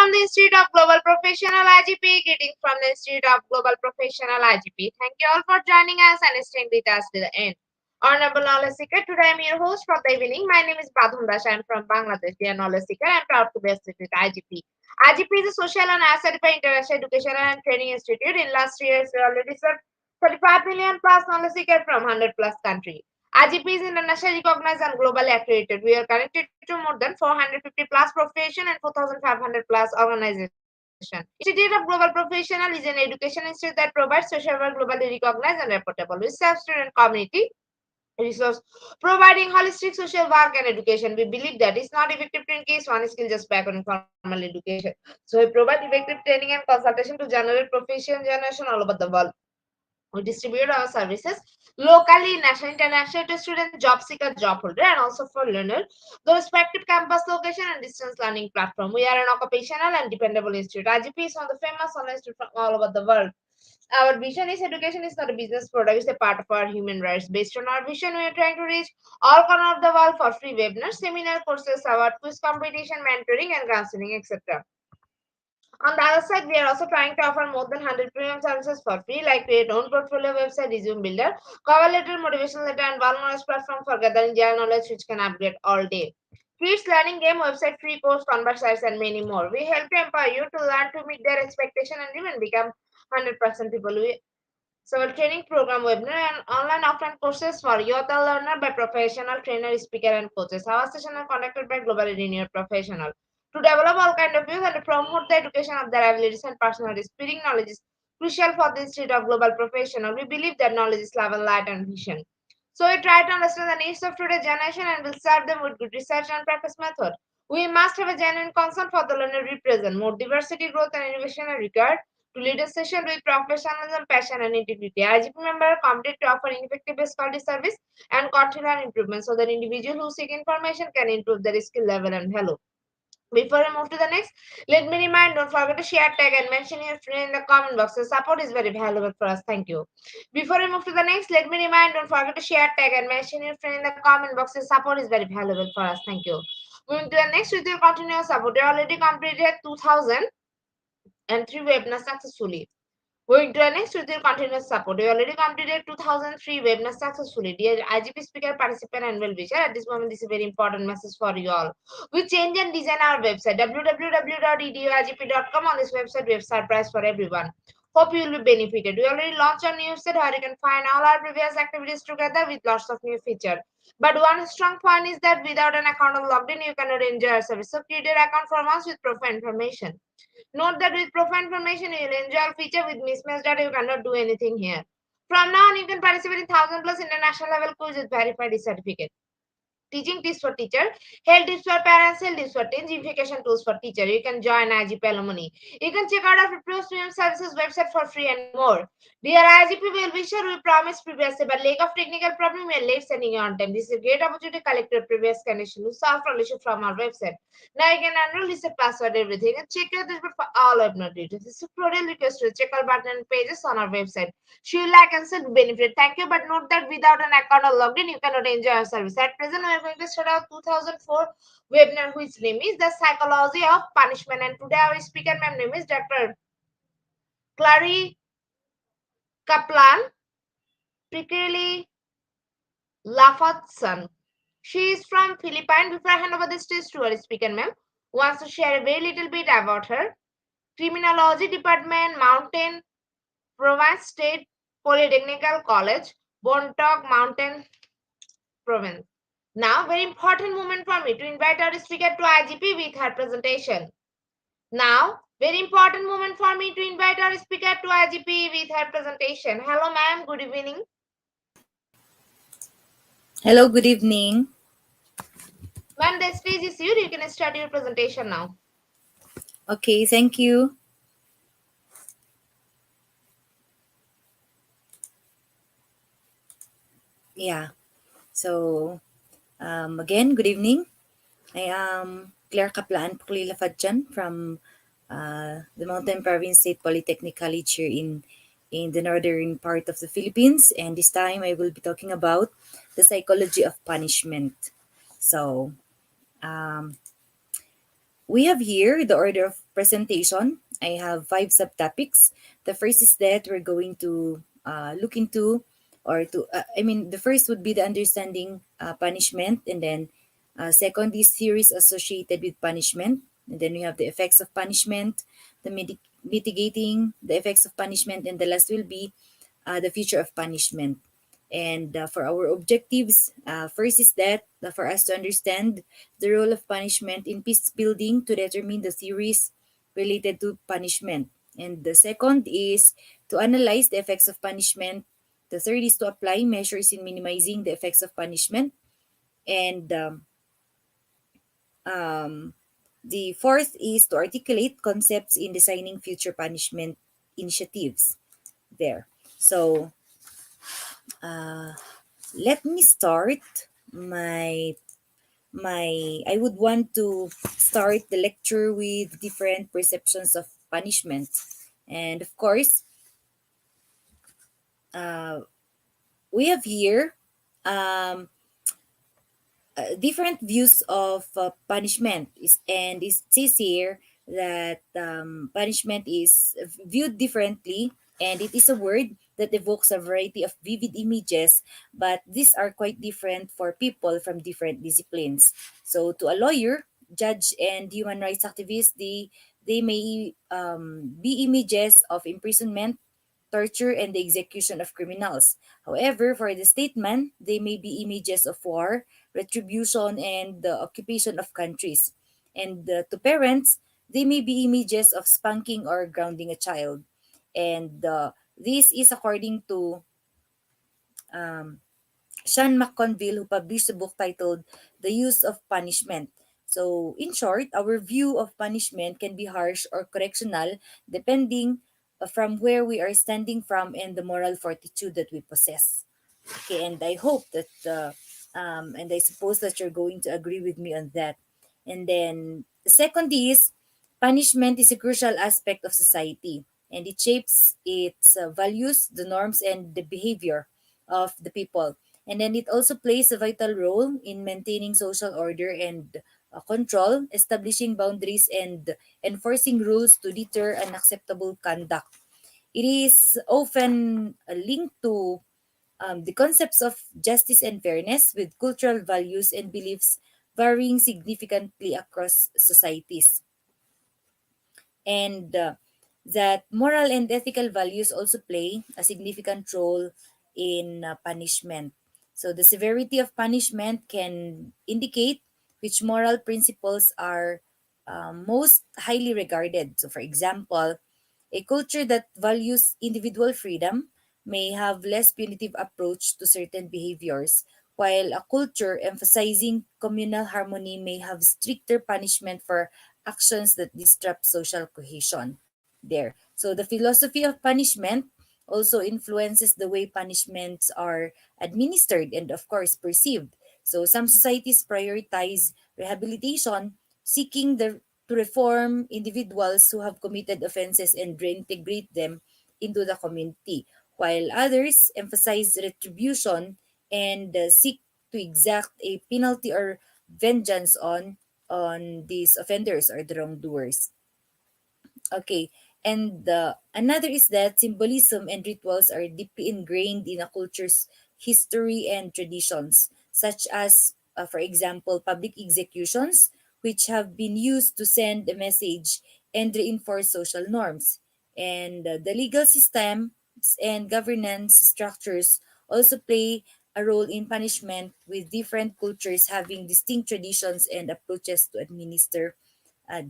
from the Institute of Global Professional IGP. Greetings from the Institute of Global Professional IGP. Thank you all for joining us and staying with us to the end. Honorable Knowledge Seeker, today I'm your host for the evening. My name is Badhun Das. I'm from Bangladesh. Dear Knowledge Seeker, I'm proud to be associated with IGP. IGP is a social and certified international education and training institute. In last 3 years, we already served 35 million plus knowledge seekers from 100 plus countries. IGP is internationally recognized and globally accredited. We are connected to more than 450 plus profession and 4,500 plus organizations. Institute of Global Professional is an education institute that provides social work globally recognized and reportable. We serve student community resource providing holistic social work and education. We believe that it's not effective to increase one skill just back on informal education. So we provide effective training and consultation to generate professional generation all over the world. We distribute our services locally, national, international to students, job seeker, job holder, and also for learner, the respective campus location and distance learning platform. We are an occupational and dependable institute. IGP is one of the famous online institute from all over the world. Our vision is education is not a business product, it's a part of our human rights. Based on our vision, we are trying to reach all corners of the world for free webinars, seminar courses, award, quiz competition, mentoring, and counseling, etc. On the other side, we are also trying to offer more than 100 premium services for free, like create own portfolio website, resume builder, cover letter, motivational letter, and one knowledge platform for gathering general knowledge which can upgrade all day. Kids learning game website, free course, conversations, and many more. We help to empower you to learn to meet their expectation and even become 100% people. So our training program, webinar, and online offline courses for youth and learner by professional trainer, speaker, and coaches. Our session are conducted by globally renowned professional to develop all kind of views and to promote the education of their abilities and personalities. Spreading knowledge is crucial for the state of global professional. We believe that knowledge is love and light and vision. So we try to understand the needs of today's generation and will serve them with good research and practice method. We must have a genuine concern for the learner we present. More diversity, growth, and innovation are required to lead a session with professionalism, passion, and integrity. IGP member are committed to offering effective best quality service and continual improvement so that individuals who seek information can improve their skill level and hello. Before I move to the next, let me remind, don't forget to share, tag, and mention your friend in the comment box. The support is very valuable for us. Thank you. Before I move to the next, let me remind, don't forget to share, tag, and mention your friend in the comment box. The support is very valuable for us. Thank you. Moving to the next, with your continuous support, you already completed 2003 webinars successfully. Going to the next with your continuous support. We already completed 2003 webinars successfully. Dear IGP speaker, participant, and well-wisher, at this moment, this is a very important message for you all. We change and design our website www.eduigp.com. On this website, we have surprise for everyone. Hope you will be benefited. We already launched a new website where you can find all our previous activities together with lots of new features. But one strong point is that without an account or logged in, you cannot enjoy our service. So create your account from us with profile information. Note that with profile information, you will enjoy a feature with mismatched data. You cannot do anything here. From now on, you can participate in 1,000 plus international level quiz with verified certificate. Teaching tips for teacher, health tips for parents, health tips for teens, gamification tools for teacher. You can join IGP alumni. You can check out our premium services website for free and more. Dear IGP well-wisher, we promised previously, but lack of technical problem, we are late sending you on time. This is a great opportunity to collect your previous condition to solve all issue from our website. Now you can enroll, reset password, everything, and check your dashboard for all webinar details. This is a cordial request to check our button and pages on our website. Should like and said benefit. Thank you, but note that without an account or login, you cannot enjoy our service. At present, we are going to start our 2004 webinar, whose name is The Psychology of Punishment. And today our speaker name is Dr. Clary Kaplan Pikirli Lafatson. She is from Philippines. Before I hand over the stage to our speaker, ma'am, wants to share a very little bit about her. Criminology Department, Mountain Province State Polytechnical College, Bontoc Mountain Province. Now, very important moment for me to invite our speaker to IGP with her presentation. Now, very important moment for me to invite our speaker to IGP with her presentation. Hello, ma'am. Good evening. Hello, good evening. Ma'am, the stage is yours. You can start your presentation now. Okay, thank you. Yeah, so again, good evening. I am Claire Kaplan Puklila Fadjan from the Mountain Province State Polytechnic College here in the northern part of the Philippines. And this time I will be talking about the psychology of punishment. So we have here the order of presentation, I have five subtopics. The first is that we're going to look into, or to, the first would be the understanding punishment, and then second is theories associated with punishment, and then we have the effects of punishment, the mitigating the effects of punishment, and the last will be the future of punishment. And for our objectives, first is that for us to understand the role of punishment in peace building to determine the theories related to punishment. And the second is to analyze the effects of punishment. The third is to apply measures in minimizing the effects of punishment. And um, the fourth is to articulate concepts in designing future punishment initiatives. There. So let me start my I would want to start the lecture with different perceptions of punishment. And of course, we have here um, different views of punishment. And it says here that punishment is viewed differently, and it is a word that evokes a variety of vivid images, but these are quite different for people from different disciplines. So to a lawyer, judge, and human rights activist, they may be images of imprisonment, torture, and the execution of criminals. However, for the statesman, they may be images of war, retribution, and the occupation of countries. And to parents, they may be images of spanking or grounding a child. And this is according to Sean McConville, who published a book titled The Use of Punishment. So, in short, our view of punishment can be harsh or correctional depending from where we are standing from and the moral fortitude that we possess. Okay, and I hope that, and I suppose that you're going to agree with me on that. And then the second is punishment is a crucial aspect of society, and it shapes its values, the norms, and the behavior of the people. And then it also plays a vital role in maintaining social order and control, establishing boundaries, and enforcing rules to deter unacceptable conduct. It is often linked to the concepts of justice and fairness, with cultural values and beliefs varying significantly across societies. And that moral and ethical values also play a significant role in punishment. So the severity of punishment can indicate which moral principles are most highly regarded. So, for example, a culture that values individual freedom may have less punitive approach to certain behaviors, while a culture emphasizing communal harmony may have stricter punishment for actions that disrupt social cohesion. There. So the philosophy of punishment also influences the way punishments are administered and, of course, perceived. So some societies prioritize rehabilitation, seeking to reform individuals who have committed offenses and reintegrate them into the community, while others emphasize retribution and seek to exact a penalty or vengeance on these offenders or the wrongdoers. Okay. And another is that symbolism and rituals are deeply ingrained in a culture's history and traditions, such as, for example, public executions, which have been used to send a message and reinforce social norms. And the legal systems and governance structures also play a role in punishment, with different cultures having distinct traditions and approaches to administer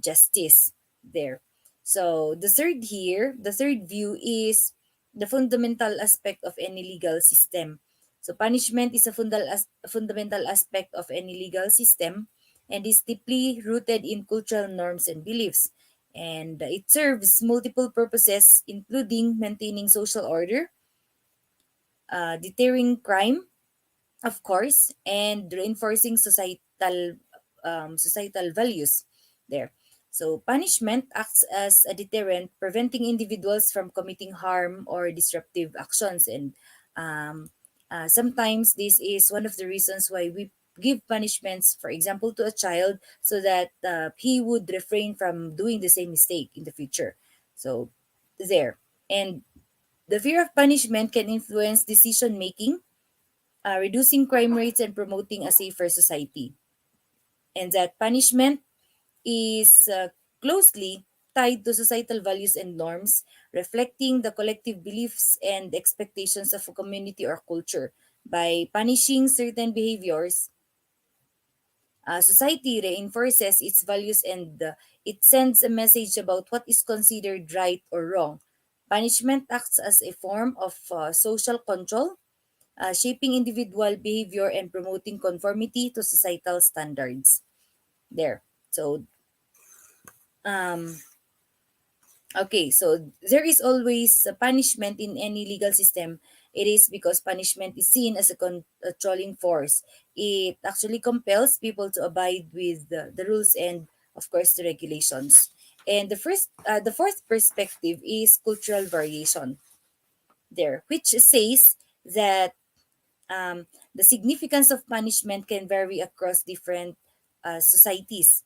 justice there. So the third view is the fundamental aspect of any legal system. So punishment is a fundamental aspect of any legal system, and is deeply rooted in cultural norms and beliefs. And it serves multiple purposes, including maintaining social order, deterring crime, of course, and reinforcing societal values there. So punishment acts as a deterrent, preventing individuals from committing harm or disruptive actions. And um, sometimes this is one of the reasons why we give punishments, for example, to a child so that he would refrain from doing the same mistake in the future. So, there. And the fear of punishment can influence decision making, reducing crime rates and promoting a safer society. And that punishment is closely tied to societal values and norms, reflecting the collective beliefs and expectations of a community or culture. By punishing certain behaviors, society reinforces its values and it sends a message about what is considered right or wrong. Punishment acts as a form of social control, shaping individual behavior and promoting conformity to societal standards. There. So, um, okay, so there is always a punishment in any legal system. It is because punishment is seen as a controlling force. It actually compels people to abide with the rules and, of course, the regulations. And the fourth perspective is cultural variation. There, which says that the significance of punishment can vary across different societies,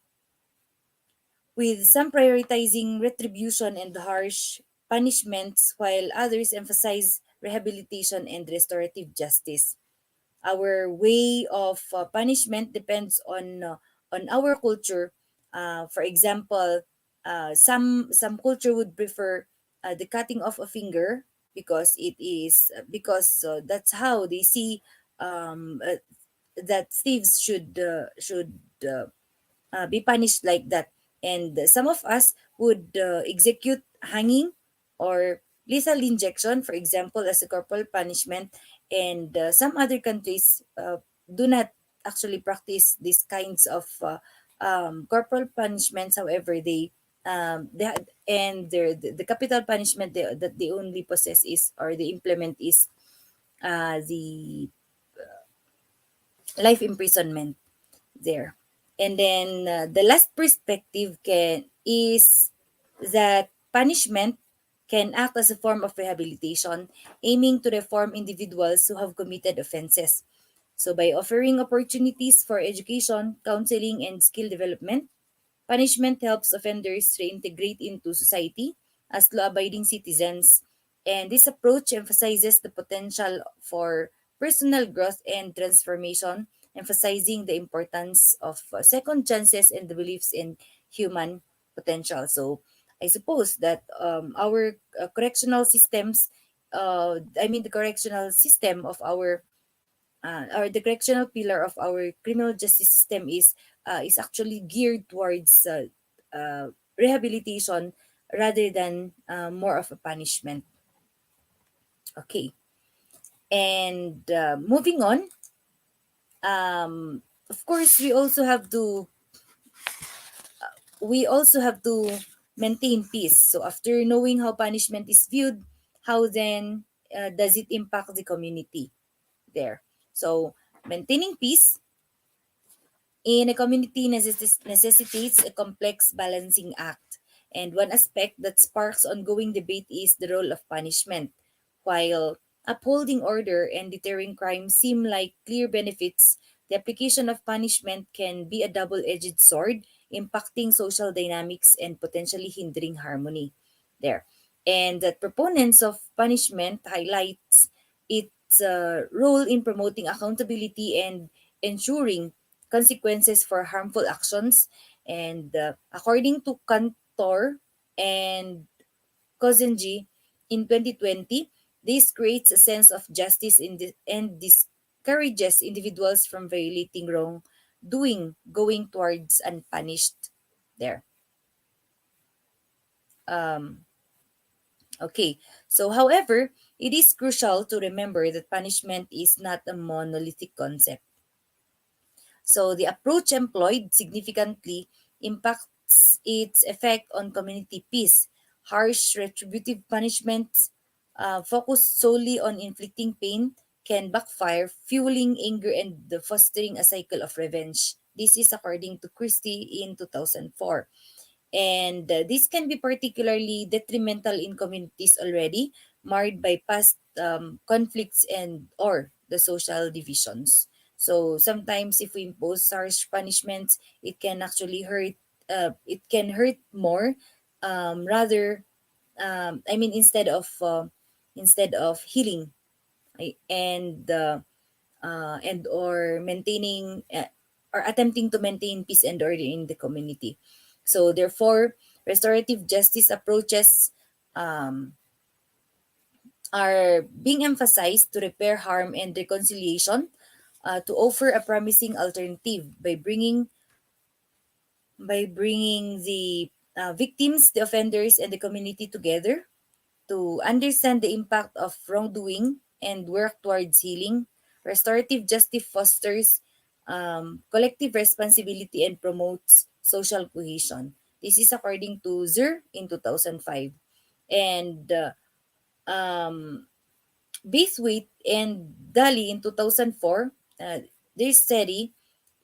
with some prioritizing retribution and harsh punishments while others emphasize rehabilitation and restorative justice. Our way of punishment depends on our culture. For example, some culture would prefer the cutting off a finger because because that's how they see um, uh, that thieves should be punished like that. And some of us would execute hanging or lethal injection, for example, as a corporal punishment. And some other countries do not actually practice these kinds of corporal punishments. However, the capital punishment that they only possess is or they implement is the life imprisonment there. And then the last perspective can is that punishment can act as a form of rehabilitation, aiming to reform individuals who have committed offenses. So by offering opportunities for education, counseling, and skill development, punishment helps offenders reintegrate into society as law abiding citizens, and this approach emphasizes the potential for personal growth and transformation, emphasizing the importance of second chances and the beliefs in human potential. So, I suppose that our correctional systems, the correctional system of our or the correctional pillar of our criminal justice system is actually geared towards rehabilitation rather than more of a punishment. Okay, and moving on, of course, we also have to maintain peace. So after knowing how punishment is viewed, how then does it impact the community there? So maintaining peace in a community necessitates a complex balancing act, and one aspect that sparks ongoing debate is the role of punishment. While upholding order and deterring crime seem like clear benefits, the application of punishment can be a double edged sword, impacting social dynamics and potentially hindering harmony. There. And that proponents of punishment highlights its role in promoting accountability and ensuring consequences for harmful actions. And according to Cantor and Kozenji in 2020, this creates a sense of justice and discourages individuals from violating wrongdoing, going towards unpunished. There. Um, okay. So, however, it is crucial to remember that punishment is not a monolithic concept. So the approach employed significantly impacts its effect on community peace. Harsh retributive punishments focused solely on inflicting pain can backfire, fueling anger and fostering a cycle of revenge. This is according to Christie in 2004. And this can be particularly detrimental in communities already marred by past conflicts and or the social divisions. So sometimes if we impose harsh punishments, it can actually hurt. It can hurt more, rather. I mean, instead of healing, and or maintaining or attempting to maintain peace and order in the community. So therefore, restorative justice approaches um, are being emphasized to repair harm and reconciliation, to offer a promising alternative by bringing the victims, the offenders, and the community together to understand the impact of wrongdoing and work towards healing. Restorative justice fosters collective responsibility and promotes social cohesion. This is according to Zur in 2005. And um, Braithwaite and Daly in 2004, their study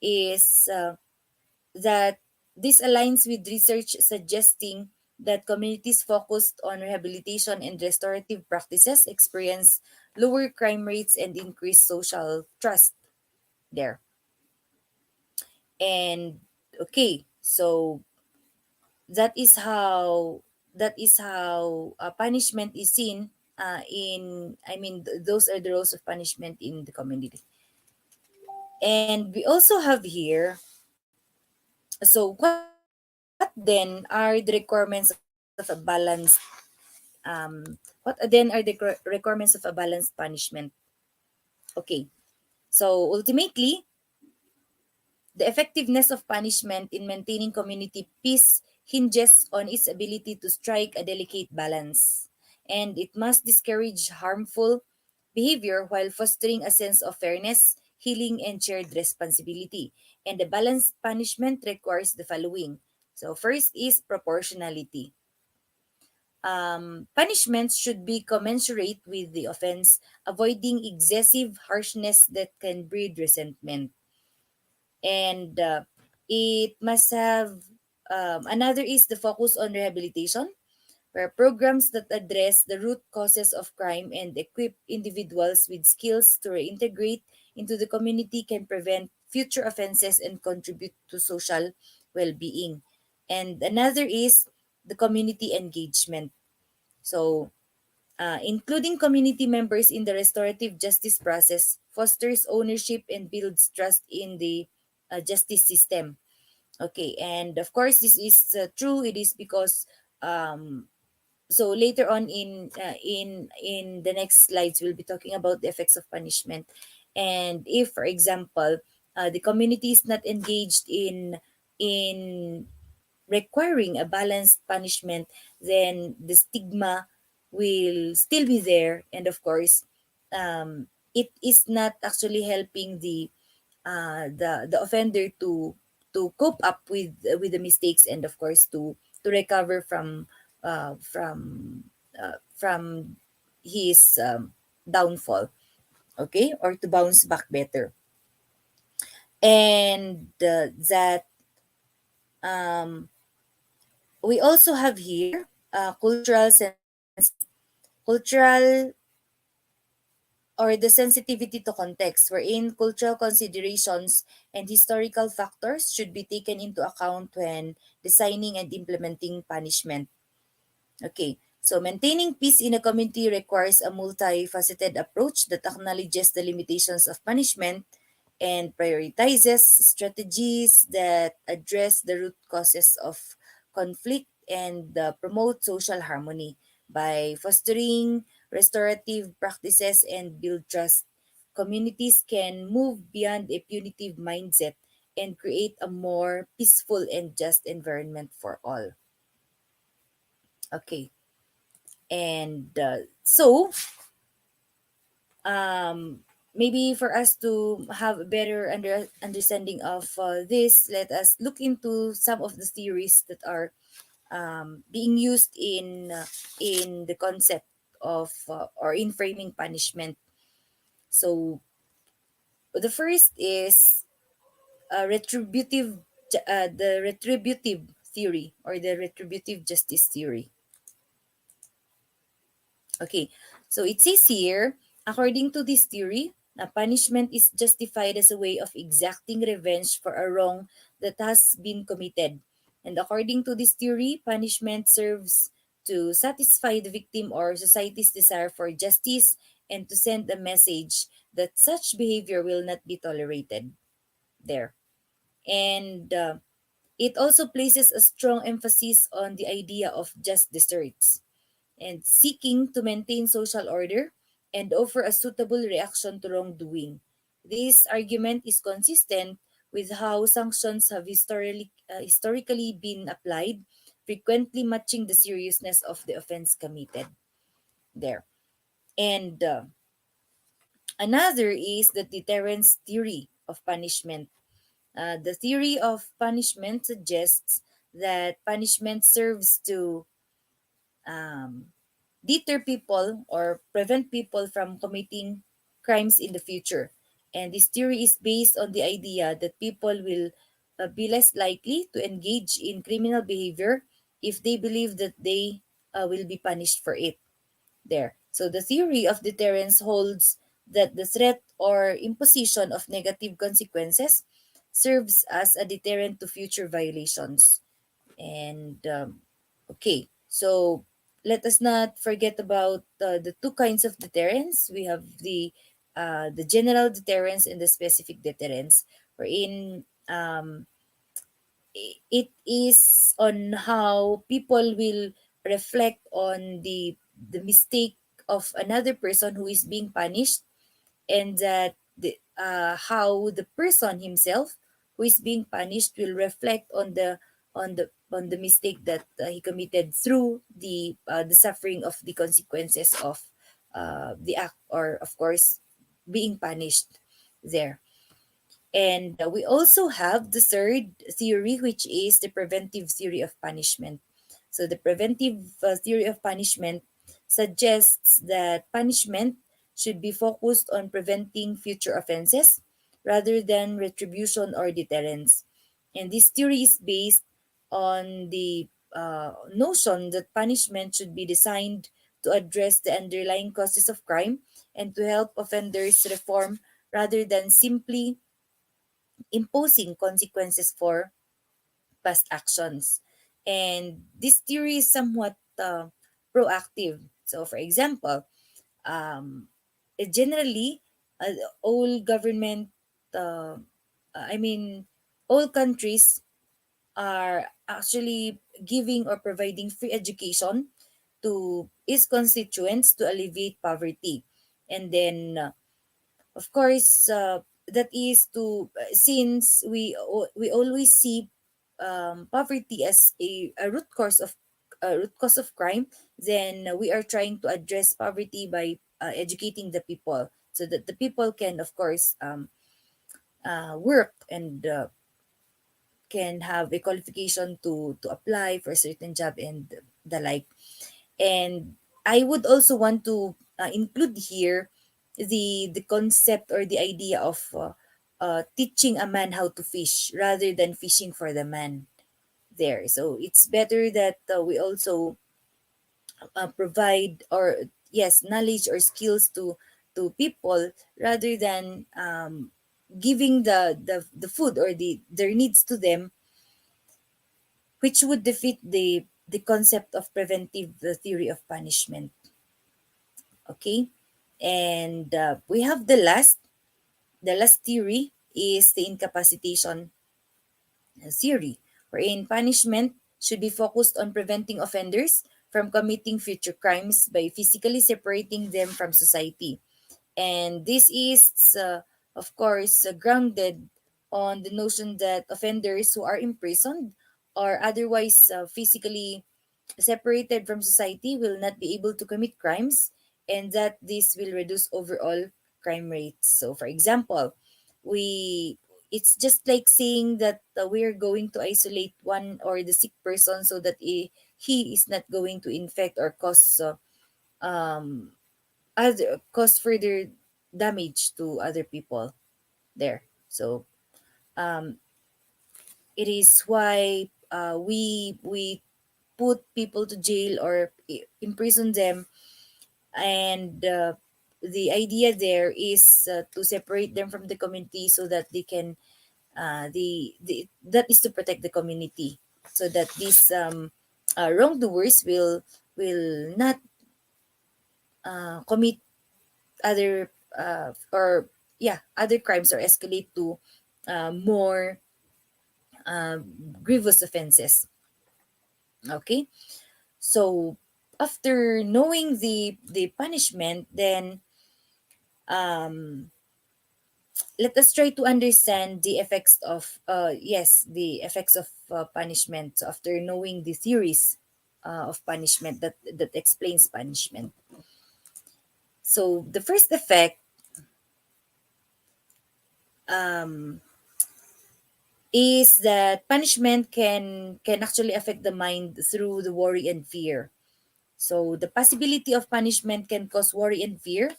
is that this aligns with research suggesting that communities focused on rehabilitation and restorative practices experience lower crime rates and increased social trust there. And okay, so that is how punishment is seen in I mean those are the roles of punishment in the community. And we also have here, so what then are the requirements of a balanced punishment? Okay, so ultimately, the effectiveness of punishment in maintaining community peace hinges on its ability to strike a delicate balance, and it must discourage harmful behavior while fostering a sense of fairness, healing, and shared responsibility. And the balanced punishment requires the following. So, first is proportionality. Punishments should be commensurate with the offense, avoiding excessive harshness that can breed resentment. And it must have another is the focus on rehabilitation, where programs that address the root causes of crime and equip individuals with skills to reintegrate into the community can prevent future offenses and contribute to social well-being. And another is the community engagement. So including community members in the restorative justice process fosters ownership and builds trust in the justice system. Okay, and of course, this is true. It is because so later on in the next slides, we'll be talking about the effects of punishment, and if, for example, the community is not engaged in requiring a balanced punishment, then the stigma will still be there. And of course, it is not actually helping the offender to cope up with the mistakes, and of course to recover from his downfall, okay, or to bounce back better. And that we also have here cultural or the sensitivity to context, wherein cultural considerations and historical factors should be taken into account when designing and implementing punishment. Okay, so maintaining peace in a community requires a multifaceted approach that acknowledges the limitations of punishment and prioritizes strategies that address the root causes of conflict and promote social harmony. By fostering restorative practices and build trust, communities can move beyond a punitive mindset and create a more peaceful and just environment for all. Okay. And maybe for us to have a better understanding of this, let us look into some of the theories that are being used in the concept of or in framing punishment. So the first is the retributive theory or the retributive justice theory. Okay, so it says here, according to this theory, Punishment is justified as a way of exacting revenge for a wrong that has been committed. And according to this theory, punishment serves to satisfy the victim or society's desire for justice and to send a message that such behavior will not be tolerated there. And it also places a strong emphasis on the idea of just desserts and seeking to maintain social order and offer a suitable reaction to wrongdoing. This argument is consistent with how sanctions have historically been applied, frequently matching the seriousness of the offense committed there. And another is the deterrence theory of punishment. The theory of punishment suggests that punishment serves to um, deter people or prevent people from committing crimes in the future. And this theory is based on the idea that people will be less likely to engage in criminal behavior if they believe that they will be punished for it there. So the theory of deterrence holds that the threat or imposition of negative consequences serves as a deterrent to future violations. And okay, so let us not forget about the two kinds of deterrence. We have the general deterrence and the specific deterrence, wherein it is on how people will reflect on the mistake of another person who is being punished, and that how the person himself who is being punished will reflect on the mistake that he committed through the suffering of the consequences of the act, or of course being punished there. And we also have the third theory, which is the preventive theory of punishment. So, the preventive theory of punishment suggests that punishment should be focused on preventing future offenses rather than retribution or deterrence. And this theory is based on the notion that punishment should be designed to address the underlying causes of crime and to help offenders reform rather than simply imposing consequences for past actions. And this theory is somewhat proactive. So, for example, generally, all government, uh, I mean, all countries are actually giving or providing free education to its constituents to alleviate poverty. And then of course, that is to since we always see poverty as a root cause of crime, then we are trying to address poverty by educating the people so that the people can, of course, work and can have a qualification to apply for a certain job and the like. And I would also want to include here the concept or the idea of teaching a man how to fish rather than fishing for the man there. So it's better that we also provide, or yes, knowledge or skills to people rather than giving the food or their needs to them, which would defeat the concept of preventive theory of punishment. Okay, and we have the last theory is the incapacitation theory, wherein punishment should be focused on preventing offenders from committing future crimes by physically separating them from society. And this is, of course, grounded on the notion that offenders who are imprisoned or otherwise physically separated from society will not be able to commit crimes, and that this will reduce overall crime rates. So, for example, we it's just like saying that we're going to isolate one or the sick person so that he is not going to infect or um, cause further damage to other people there. So um, it is why we put people to jail or imprison them, and the idea there is to separate them from the community so that they can that is to protect the community so that these wrongdoers will not commit other or yeah other crimes or escalate to more uh, grievous offenses. Okay, so after knowing the punishment, then um, let us try to understand the effects of the effects of punishment. So after knowing the theories of punishment that explains punishment, so the first effect um, is that punishment can actually affect the mind through the worry and fear. So the possibility of punishment can cause worry and fear,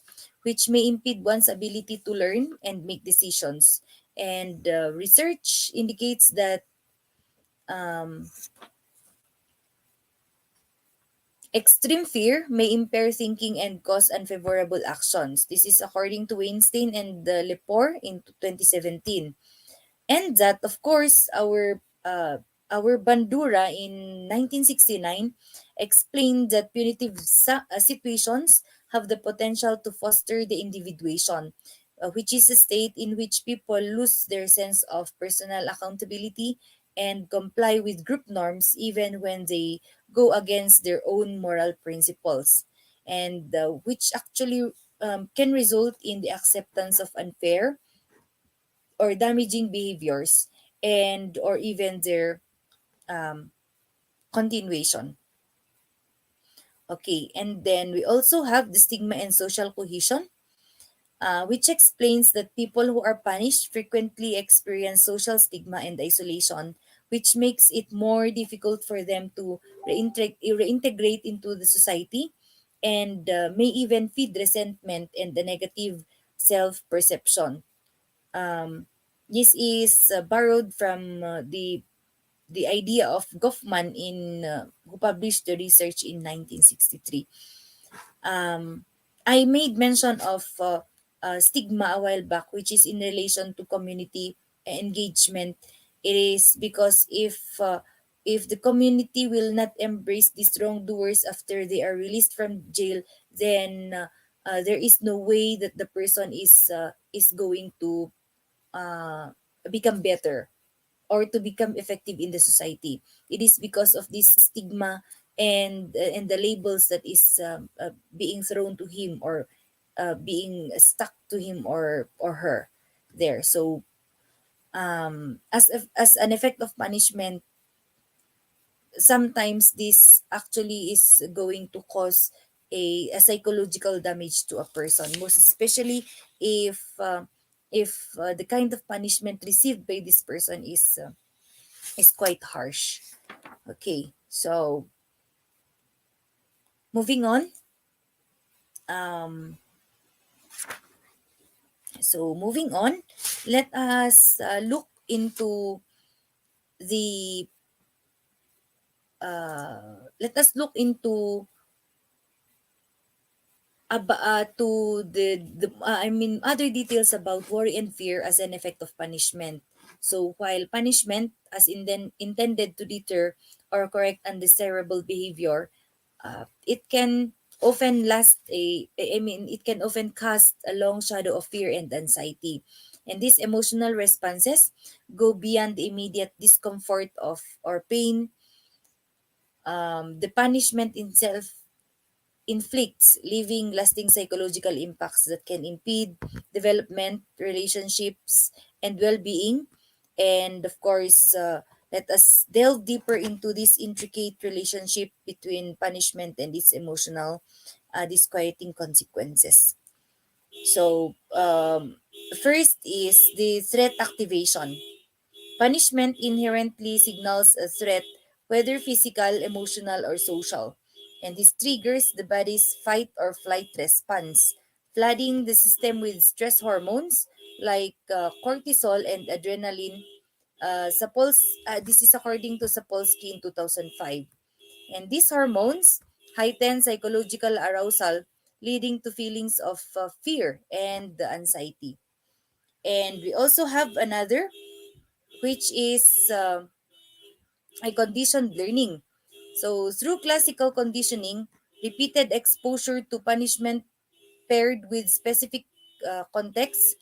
which may impede one's ability to learn and make decisions. And research indicates that um, extreme fear may impair thinking and cause unfavorable actions. This is according to Weinstein and Lepore in 2017. And that, of course, our Bandura in 1969 explained that punitive situations have the potential to foster the individuation, which is a state in which people lose their sense of personal accountability and comply with group norms even when they go against their own moral principles, and which actually can result in the acceptance of unfair or damaging behaviors and or even their um, continuation. Okay, and then we also have the stigma and social cohesion, which explains that people who are punished frequently experience social stigma and isolation, which makes it more difficult for them to reintegrate into the society and may even feed resentment and the negative self-perception. Um, this is borrowed from the idea of Goffman who published the research in 1963. Um, I made mention of stigma a while back, which is in relation to community engagement. It is because if the community will not embrace these wrongdoers after they are released from jail, then there is no way that the person is going to uh, become better or to become effective in the society. It is because of this stigma and the labels that is being thrown to him or being stuck to him or her there. So as an effect of punishment, sometimes this actually is going to cause a psychological damage to a person, most especially if the kind of punishment received by this person is quite harsh. Okay, so moving on. Um, moving on, let us look into the let us look into to the I mean other details about worry and fear as an effect of punishment. So while punishment as intended to deter or correct undesirable behavior, it can often it can often cast a long shadow of fear and anxiety. And these emotional responses go beyond the immediate discomfort of or pain. The punishment itself inflicts, leaving lasting psychological impacts that can impede development, relationships, and well being. And of course, let us delve deeper into this intricate relationship between punishment and its emotional, disquieting consequences. So, first is the threat activation. Punishment inherently signals a threat, whether physical, emotional, or social, and this triggers the body's fight or flight response, flooding the system with stress hormones like cortisol and adrenaline. This is according to Sapolsky in 2005. And these hormones heighten psychological arousal, leading to feelings of fear and anxiety. And we also have another, which is a conditioned learning. So, through classical conditioning, repeated exposure to punishment paired with specific contexts,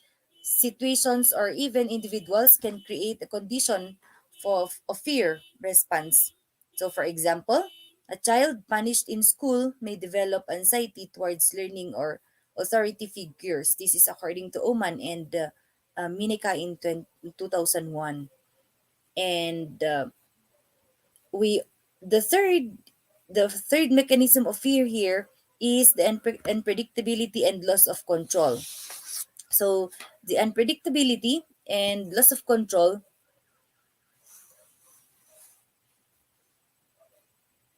situations, or even individuals can create a condition of fear response. So, for example, a child punished in school may develop anxiety towards learning or authority figures. This is according to Oman and Minika in 2001. And we the third mechanism of fear here is the unpredictability and loss of control. So the unpredictability and loss of control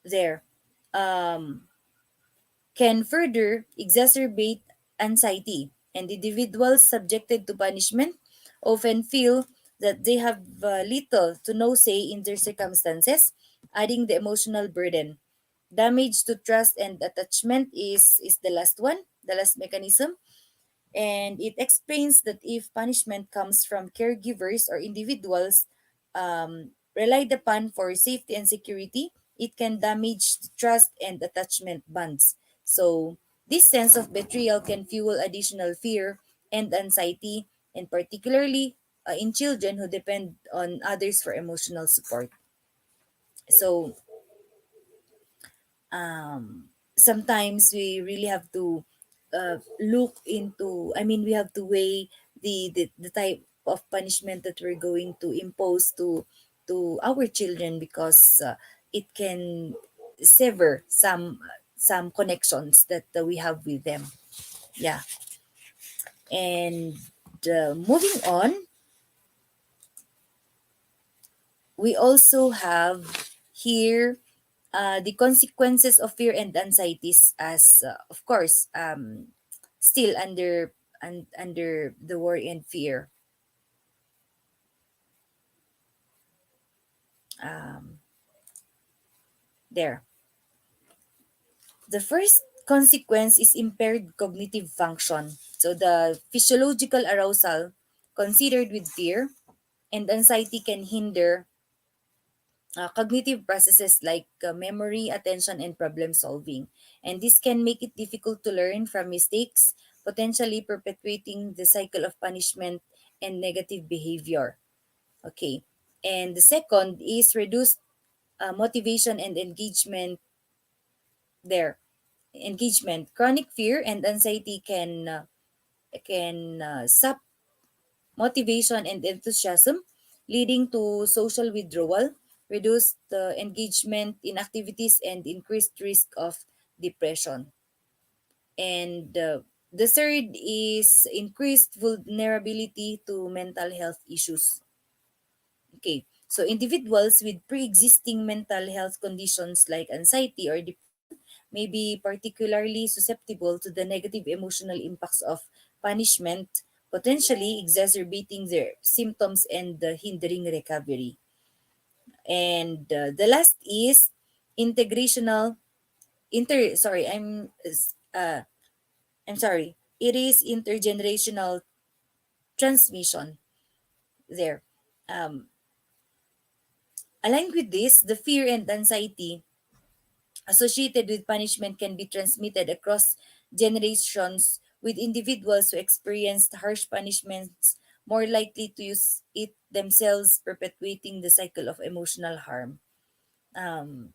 there um, can further exacerbate anxiety, and individuals subjected to punishment often feel that they have little to no say in their circumstances, adding the emotional burden. Damage to trust and attachment is the last one, the last mechanism. And it explains that if punishment comes from caregivers or individuals relied upon for safety and security, it can damage trust and attachment bonds. So, this sense of betrayal can fuel additional fear and anxiety, and particularly in children who depend on others for emotional support. So, sometimes we really have to look into, I mean, we have to weigh the type of punishment that we're going to impose to our children, because it can sever some connections that we have with them. Yeah. And moving on, we also have here the consequences of fear and anxieties, as of course still under the worry and fear. um, there, the first consequence is impaired cognitive function. So the physiological arousal considered with fear and anxiety can hinder cognitive processes like memory, attention, and problem solving. And this can make it difficult to learn from mistakes, potentially perpetuating the cycle of punishment and negative behavior. Okay. And the second is reduced motivation and engagement there. Engagement. Chronic fear and anxiety can sap motivation and enthusiasm, leading to social withdrawal, reduced engagement in activities, and increased risk of depression. And the third is increased vulnerability to mental health issues. Okay, so individuals with pre-existing mental health conditions like anxiety or depression may be particularly susceptible to the negative emotional impacts of punishment, potentially exacerbating their symptoms and hindering recovery. And the last is integrational inter sorry uh I'm sorry, it is intergenerational transmission there. um Aligned with this, the fear and anxiety associated with punishment can be transmitted across generations, with individuals who experienced harsh punishments more likely to use it themselves, perpetuating the cycle of emotional harm. Um,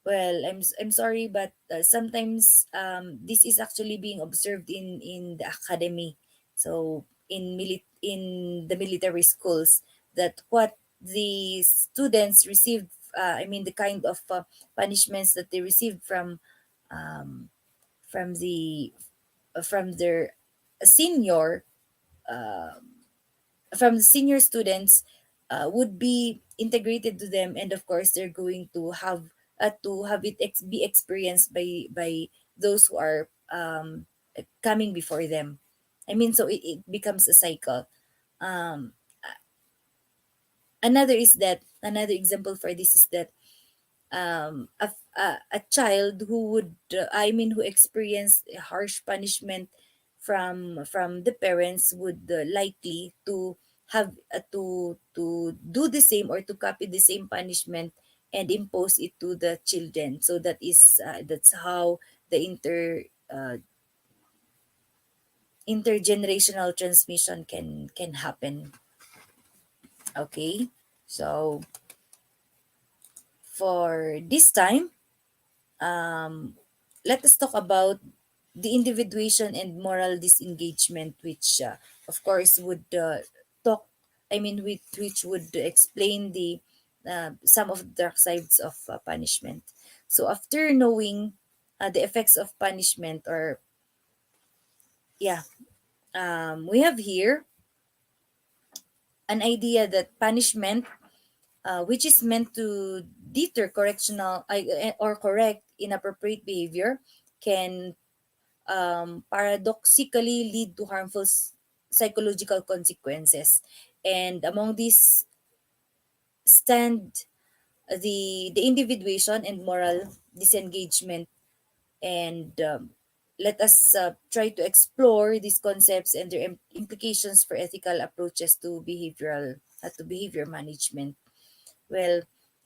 well, I'm sorry, but sometimes this is actually being observed in the academy. So in the military schools, that what the students received, I mean, the kind of punishments that they received um, from from their senior from the senior students would be integrated to them, and of course they're going to have it be experienced by those who are coming before them. I mean, so it becomes a cycle. um another example for this is that a child who would who experienced a harsh punishment from the parents would likely to have to do the same or to copy the same punishment and impose it to the children. So that's how the intergenerational transmission can happen. Okay, so for this time, um, let us talk about the individuation and moral disengagement, which of course would talk. Which would explain the some of the dark sides of punishment. So after knowing the effects of punishment, or yeah, we have here an idea that punishment, which is meant to deter correctional or correct inappropriate behavior, can paradoxically lead to harmful psychological consequences. And among these stand the individuation and moral disengagement. And let us try to explore these concepts and their implications for ethical approaches to behavior management. Well,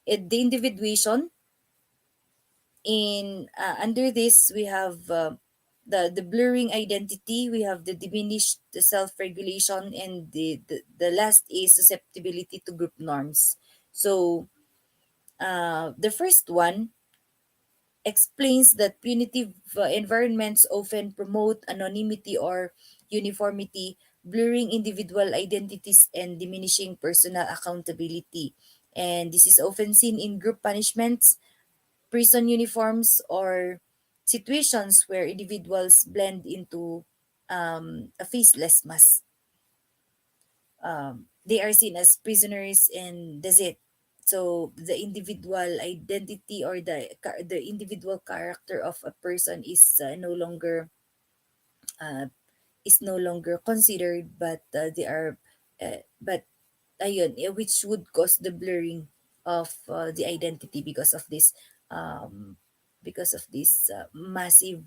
the individuation in under this we have the blurring identity, we have the diminished self-regulation, and the last is susceptibility to group norms. So the first one explains that punitive environments often promote anonymity or uniformity, blurring individual identities and diminishing personal accountability. And this is often seen in group punishments, prison uniforms, or situations where individuals blend into a faceless mass. They are seen as prisoners, and that's it. So the individual identity or the individual character of a person uh, is no longer considered, but they are but ayun, which would cause the blurring of the identity um, because of this massive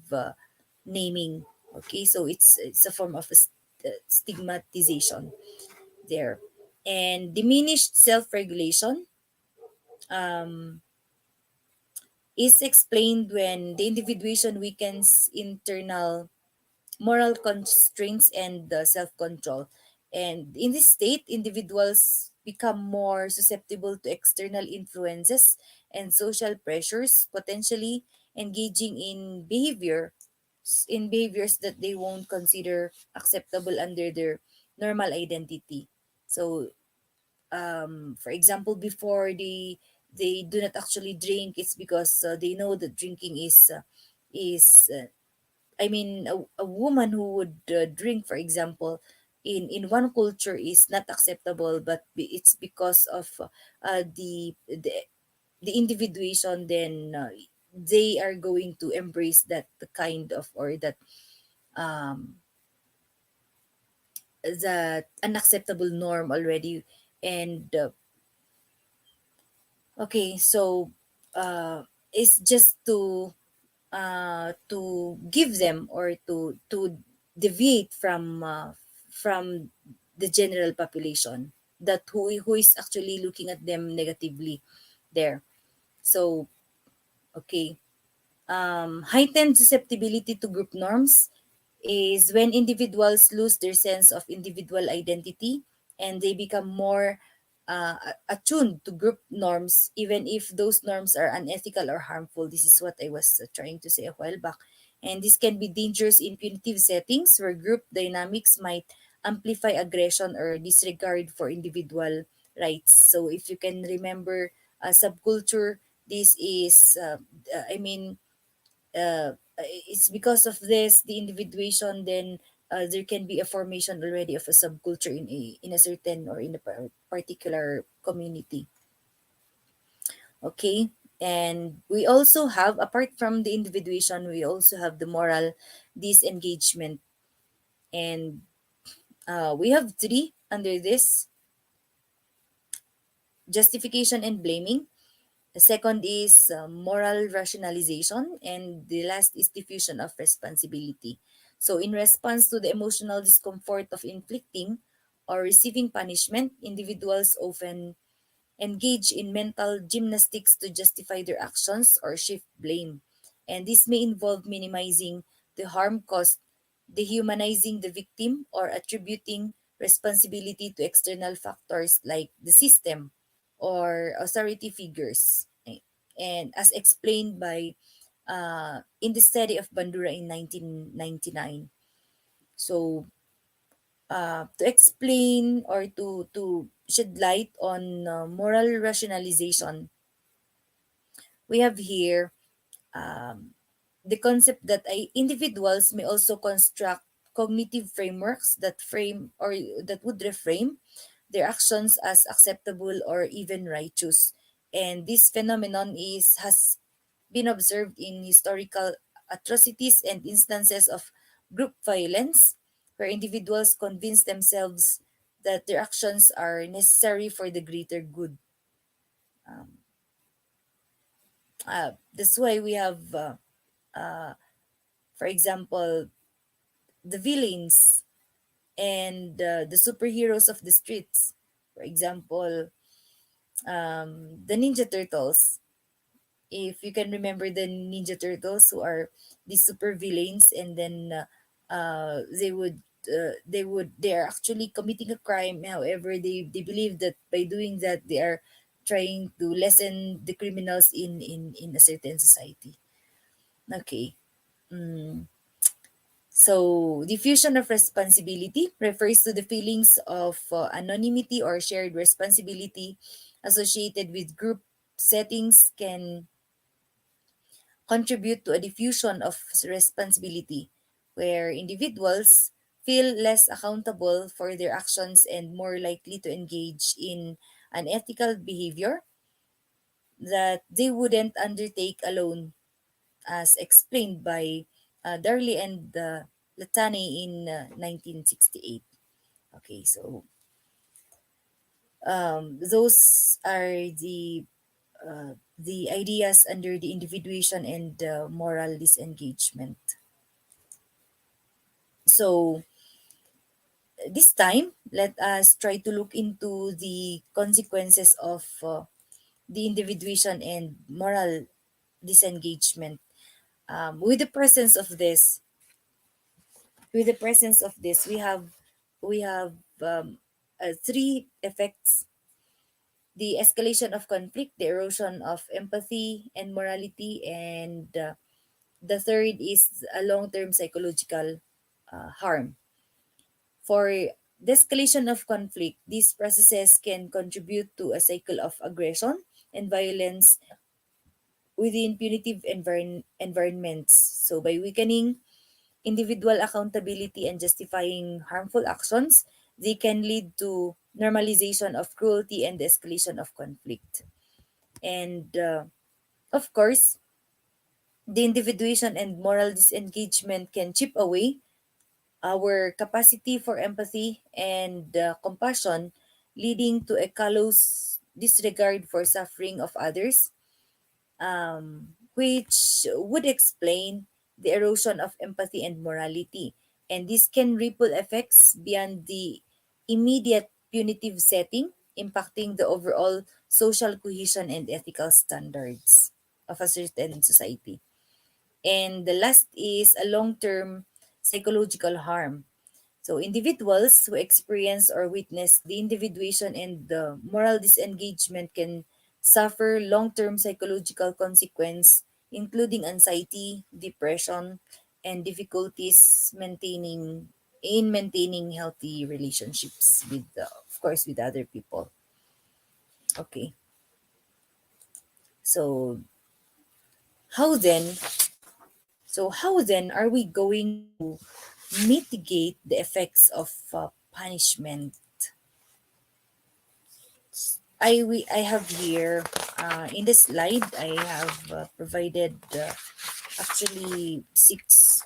naming. Okay, so it's a form of stigmatization there. And diminished self-regulation um, is explained when the individuation weakens internal moral constraints and self-control. And in this state, individuals become more susceptible to external influences and social pressures, potentially engaging in behaviors that they won't consider acceptable under their normal identity. So for example, before they do not actually drink, it's because they know that drinking is a woman who would drink, for example, in one culture is not acceptable, but it's because of the individuation. Then they are going to embrace that kind of, or um that unacceptable norm already. And okay, so it's just to give them, or to deviate from the general population, that who is actually looking at them negatively there. So okay, heightened susceptibility to group norms is when individuals lose their sense of individual identity, and they become more attuned to group norms, even if those norms are unethical or harmful. This is what I was trying to say a while back. And this can be dangerous in punitive settings where group dynamics might amplify aggression or disregard for individual rights. So if you can remember subculture, this is, it's because of this, the individuation, then there can be a formation already of a subculture in a certain, or in a particular community. Okay, and we also have, apart from the individuation, we also have the moral disengagement. And we have three under this: justification and blaming. The second is moral rationalization, and the last is diffusion of responsibility. So, in response to the emotional discomfort of inflicting or receiving punishment, individuals often engage in mental gymnastics to justify their actions or shift blame. And this may involve minimizing the harm caused, dehumanizing the victim, or attributing responsibility to external factors like the system or authority figures. And as explained by in the study of Bandura in 1999. So, to explain or to shed light on moral rationalization, we have here the concept that individuals may also construct cognitive frameworks that frame or that would reframe their actions as acceptable or even righteous. And this phenomenon is has been observed in historical atrocities and instances of group violence, where individuals convince themselves that their actions are necessary for the greater good. That's why we have, for example, the villains and the superheroes of the streets. For example, the Ninja Turtles. If you can remember the Ninja Turtles, who are these super villains, and then they are actually committing a crime. However, they believe that by doing that they are trying to lessen the criminals in a certain society. Okay. So, diffusion of responsibility refers to the feelings of anonymity or shared responsibility associated with group settings can contribute to a diffusion of responsibility, where individuals feel less accountable for their actions and more likely to engage in unethical behavior that they wouldn't undertake alone, as explained by Darley and Latani in 1968. Okay, so those are the ideas under the individuation and moral disengagement. So this time, let us try to look into the consequences of the individuation and moral disengagement. With the presence of this, we have three effects: the escalation of conflict, the erosion of empathy and morality, and the third is a long-term psychological harm. For the escalation of conflict, these processes can contribute to a cycle of aggression and violence within punitive environments. So, by weakening individual accountability and justifying harmful actions, they can lead to normalization of cruelty and the escalation of conflict. And of course, the individuation and moral disengagement can chip away our capacity for empathy and compassion, leading to a callous disregard for suffering of others, which would explain the erosion of empathy and morality. And this can ripple effects beyond the immediate punitive setting, impacting the overall social cohesion and ethical standards of a certain society. And the last is a long term psychological harm. So, individuals who experience or witness the individuation and the moral disengagement can suffer long term psychological consequence, including anxiety, depression, and difficulties maintaining healthy relationships with, of course, with other people. Okay, so how then? So how then are we going to mitigate the effects of punishment? I have here in the slide I have provided actually six.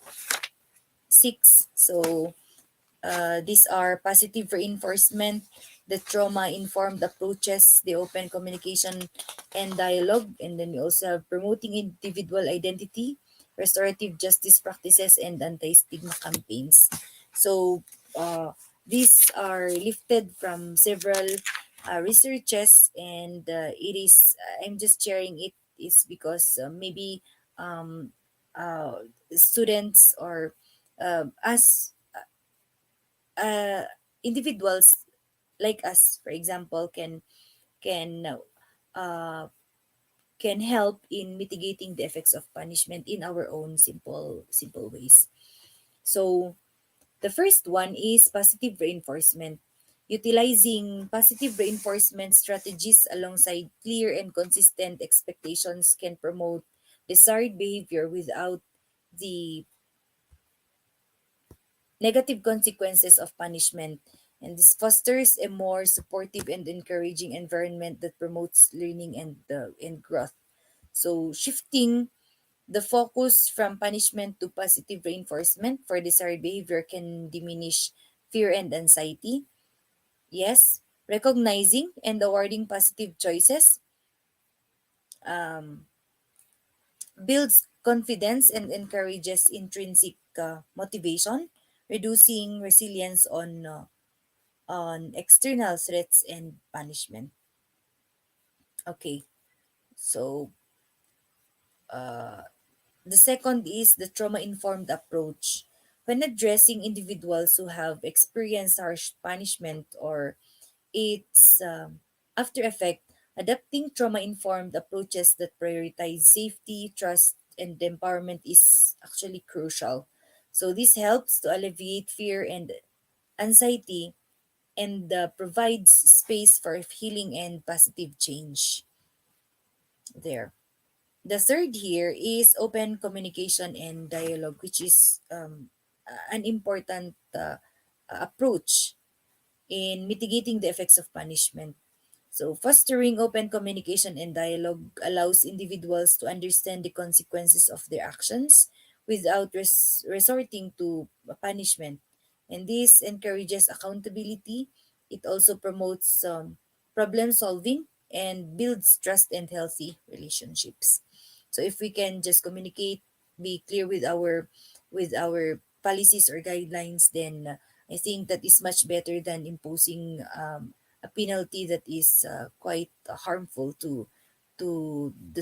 So These are positive reinforcement, the trauma-informed approaches, the open communication and dialogue, and then we also have promoting individual identity, restorative justice practices, and anti-stigma campaigns. So these are lifted from several researches, and it is I'm just sharing it is because maybe um, students or us uh, individuals like us, for example, can uh, can help in mitigating the effects of punishment in our own simple ways. So the first one is positive reinforcement. Utilizing positive reinforcement strategies alongside clear and consistent expectations can promote desired behavior without the negative consequences of punishment, and this fosters a more supportive and encouraging environment that promotes learning and growth. So shifting the focus from punishment to positive reinforcement for desired behavior can diminish fear and anxiety. Yes, recognizing and awarding positive choices um, builds confidence and encourages intrinsic motivation, reducing resilience on external threats and punishment. Okay, so the second is the trauma informed approach. When addressing individuals who have experienced harsh punishment or its after effect, adapting trauma informed approaches that prioritize safety, trust, and empowerment is actually crucial. So, this helps to alleviate fear and anxiety and provides space for healing and positive change there. The third here is open communication and dialogue, which is an important approach in mitigating the effects of punishment. So, fostering open communication and dialogue allows individuals to understand the consequences of their actions without resorting to punishment. And this encourages accountability. It also promotes problem solving and builds trust and healthy relationships. So, if we can just communicate, be clear with our policies or guidelines, then I think that is much better than imposing a penalty that is quite harmful to the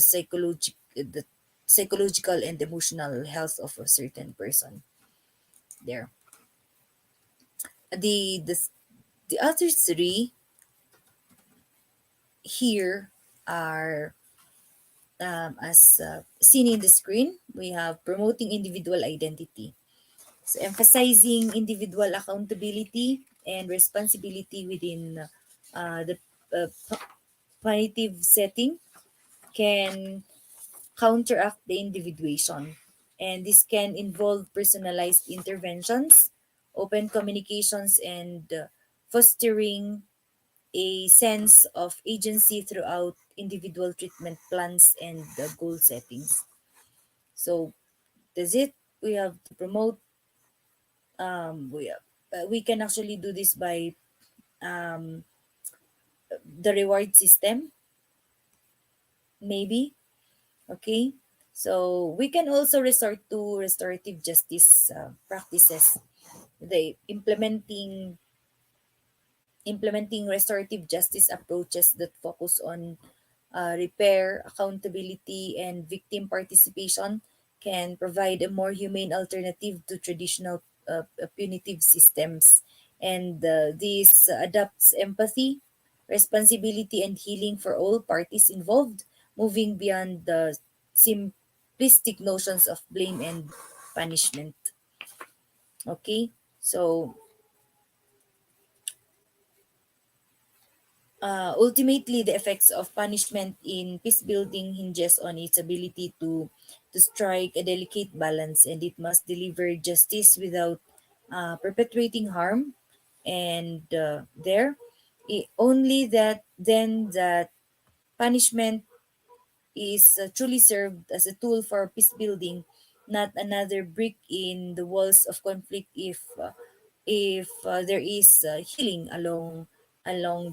psychological and emotional health of a certain person there. The other three here are as seen in the screen. We have promoting individual identity. So emphasizing individual accountability and responsibility within the punitive setting can counteract the individuation. And this can involve personalized interventions, open communications, and fostering a sense of agency throughout individual treatment plans and goal settings. So that's it. We have to promote. We can actually do this by um, the reward system, maybe. Okay. So we can also resort to restorative justice practices. The implementing restorative justice approaches that focus on repair, accountability, and victim participation can provide a more humane alternative to traditional punitive systems. And this adapts empathy, responsibility, and healing for all parties involved, moving beyond the simplistic notions of blame and punishment. Okay, so ultimately, the effects of punishment in peace building hinges on its ability to strike a delicate balance, and it must deliver justice without perpetuating harm. And only that then that punishment is truly served as a tool for peace building, not another brick in the walls of conflict. If if there is healing along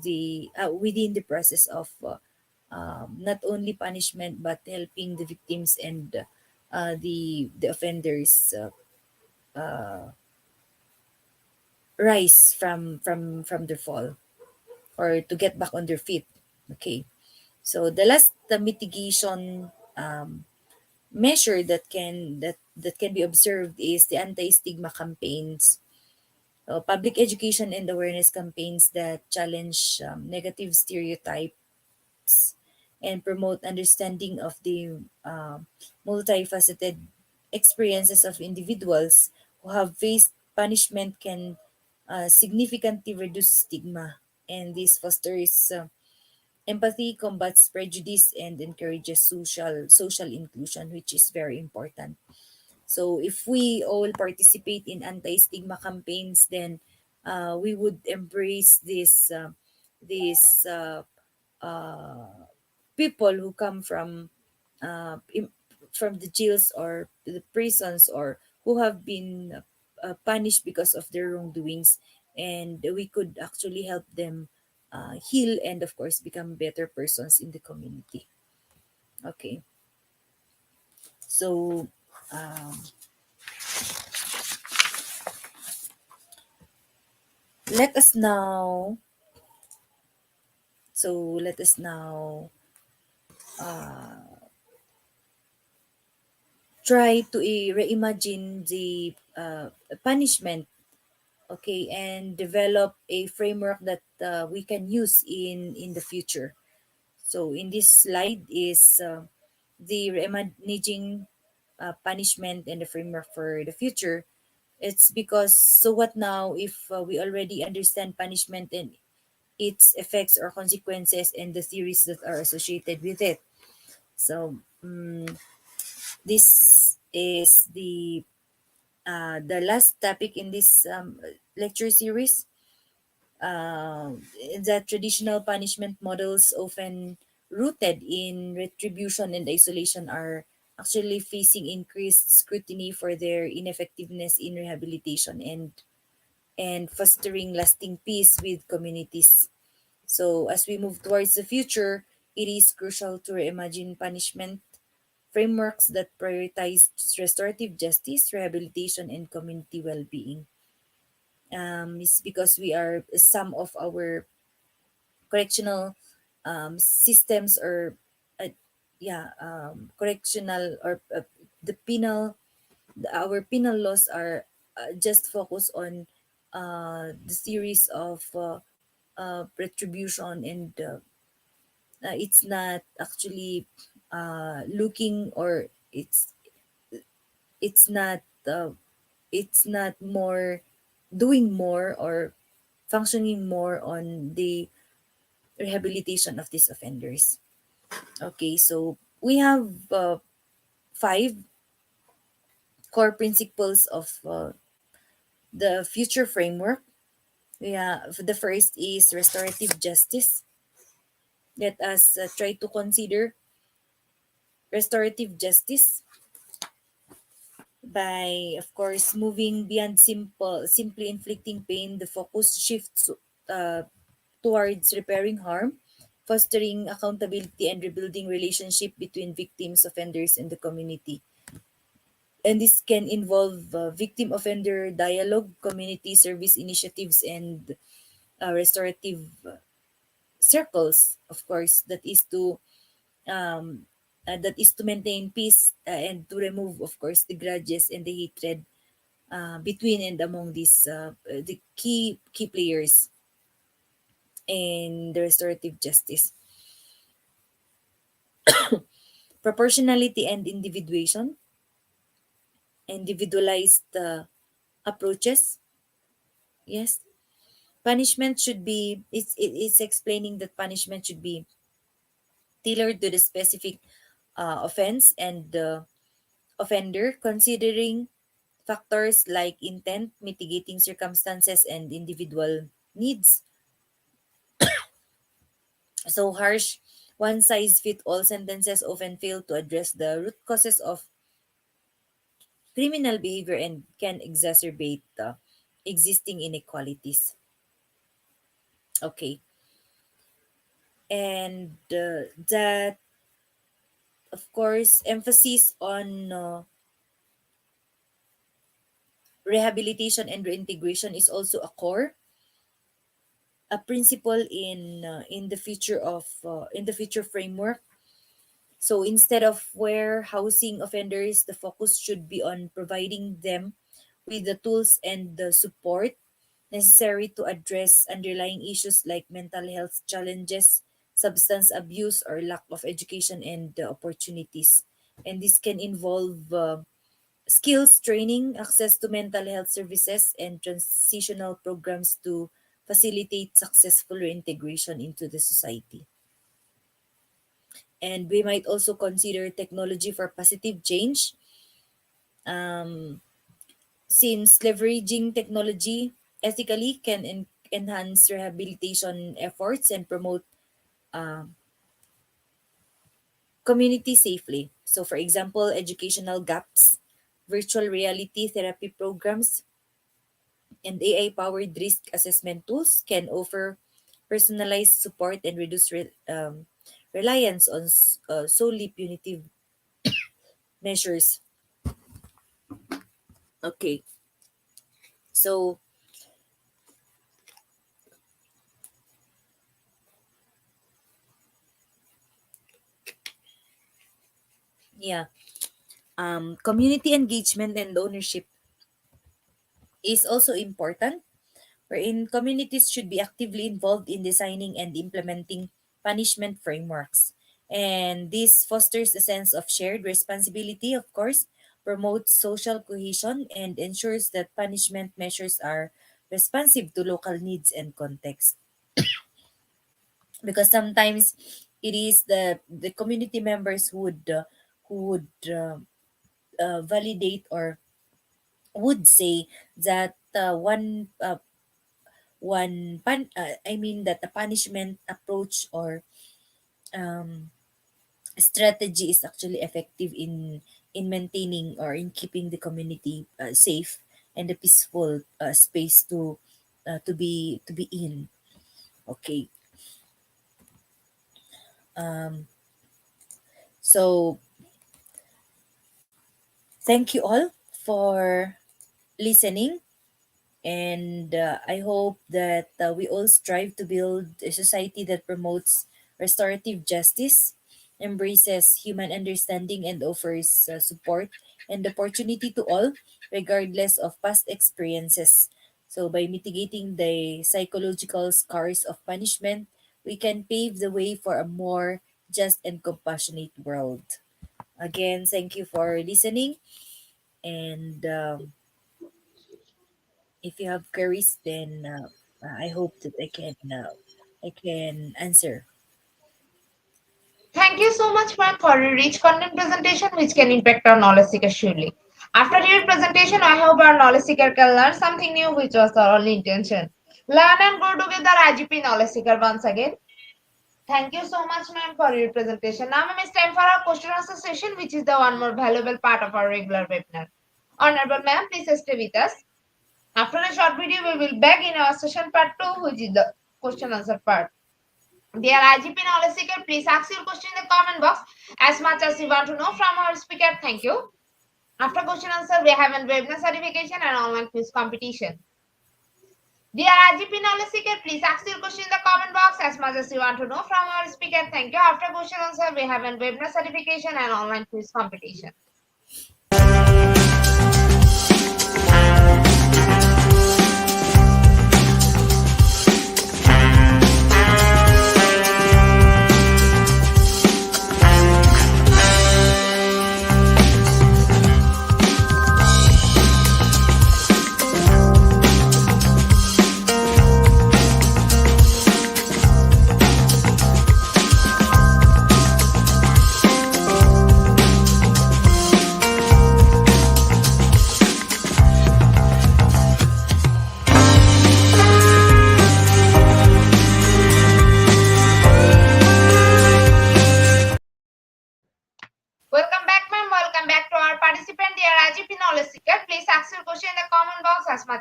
the within the process of not only punishment but helping the victims and the offenders rise from their fall or to get back on their feet. Okay, so the last the mitigation measure that can be observed is the anti-stigma campaigns, public education and awareness campaigns that challenge negative stereotypes and promote understanding of the multifaceted experiences of individuals who have faced punishment can significantly reduce stigma, and this fosters empathy, combats prejudice, and encourages social inclusion, which is very important. So if we all participate in anti-stigma campaigns, then we would embrace these people who come from the jails or the prisons or who have been punished because of their wrongdoings, and we could actually help them heal and of course become better persons in the community. Okay, so um, let us now let us now try to reimagine the punishment, okay, and develop a framework that we can use in the future. So in this slide is the reimagining punishment and the framework for the future. It's because so what now if we already understand punishment and its effects or consequences and the theories that are associated with it. So this is the last topic in this lecture series, that traditional punishment models often rooted in retribution and isolation are actually facing increased scrutiny for their ineffectiveness in rehabilitation and fostering lasting peace with communities. So as we move towards the future, it is crucial to reimagine punishment frameworks that prioritize restorative justice, rehabilitation, and community well-being. It's because we are some of our correctional systems or uh, correctional or the penal our penal laws are just focused on the series of retribution, and it's not actually looking, or it's not uh, it's not more doing more or functioning more on the rehabilitation of these offenders. Okay, so we have five core principles of the future framework. Yeah, the first is restorative justice. Let us try to consider restorative justice by, of course, moving beyond simply inflicting pain. The focus shifts uh, towards repairing harm, fostering accountability, and rebuilding relationship between victims, offenders, and the community. And this can involve victim offender dialogue, community service initiatives, and restorative circles, of course, um, that is to maintain peace and to remove, of course, the grudges and the hatred between and among these the key players in the restorative justice. Proportionality and individualized approaches. Yes, punishment should be. It's explaining that punishment should be tailored to the specific offense and the offender, considering factors like intent, mitigating circumstances, and individual needs. So harsh, one size fit all sentences often fail to address the root causes of criminal behavior and can exacerbate existing inequalities. Okay, and that, of course, emphasis on rehabilitation and reintegration is also a principle in the future in the future framework. So instead of where housing offenders, the focus should be on providing them with the tools and the support necessary to address underlying issues like mental health challenges, substance abuse, or lack of education and opportunities. And this can involve skills training, access to mental health services, and transitional programs to facilitate successful reintegration into the society. And we might also consider technology for positive change, um, since leveraging technology ethically can enhance rehabilitation efforts and promote uh, community safely. So, for example, educational gaps, virtual reality therapy programs, and AI powered risk assessment tools can offer personalized support and reduce reliance on solely punitive measures. Okay, so yeah, community engagement and ownership is also important, wherein communities should be actively involved in designing and implementing punishment frameworks. And this fosters a sense of shared responsibility, of course, promotes social cohesion, and ensures that punishment measures are responsive to local needs and context. Because sometimes it is the community members who would validate or would say that I mean that the punishment approach or um, strategy is actually effective in maintaining or in keeping the community safe and a peaceful space to be in. Okay. So thank you all for listening, and I hope that we all strive to build a society that promotes restorative justice, embraces human understanding, and offers support and opportunity to all, regardless of past experiences. So, by mitigating the psychological scars of punishment, we can pave the way for a more just and compassionate world. Again, thank you for listening, and if you have queries, then I hope that I can answer. Thank you so much, ma'am, for your rich content presentation, which can impact our knowledge seeker surely. After your presentation, I hope our knowledge seeker can learn something new, which was our only intention. Learn and grow together, IGP knowledge seeker once again. Thank you so much, ma'am, for your presentation. Now, ma'am, it's time for our question answer session, which is the one more valuable part of our regular webinar. Honorable ma'am, please stay with us. After a short video, we will begin our session part 2, which is the question answer part. Dear IGP knowledge seeker, please ask your question in the comment box as much as you want to know from our speaker. Thank you. After question answer, we have a webinar certification and online quiz competition. Dear IGP knowledge seeker, please ask your question in the comment box as much as you want to know from our speaker. Thank you. After question answer, we have a webinar certification and online quiz competition.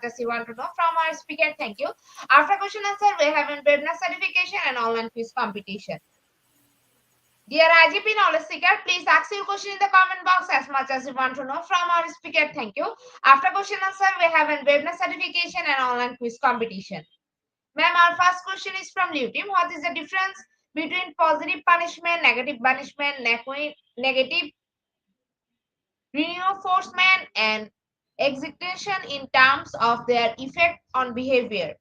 as you want to know from our speaker. Thank you. After question answer, we have a webinar certification and online quiz competition. Dear IGP knowledge seeker, please ask your question in the comment box as much as you want to know from our speaker. Thank you. After question answer, we have a webinar certification and online quiz competition. Ma'am, our first question is from Liu team. What is the difference between positive punishment, negative punishment, negative reinforcement, and execution in terms of their effect on behavior?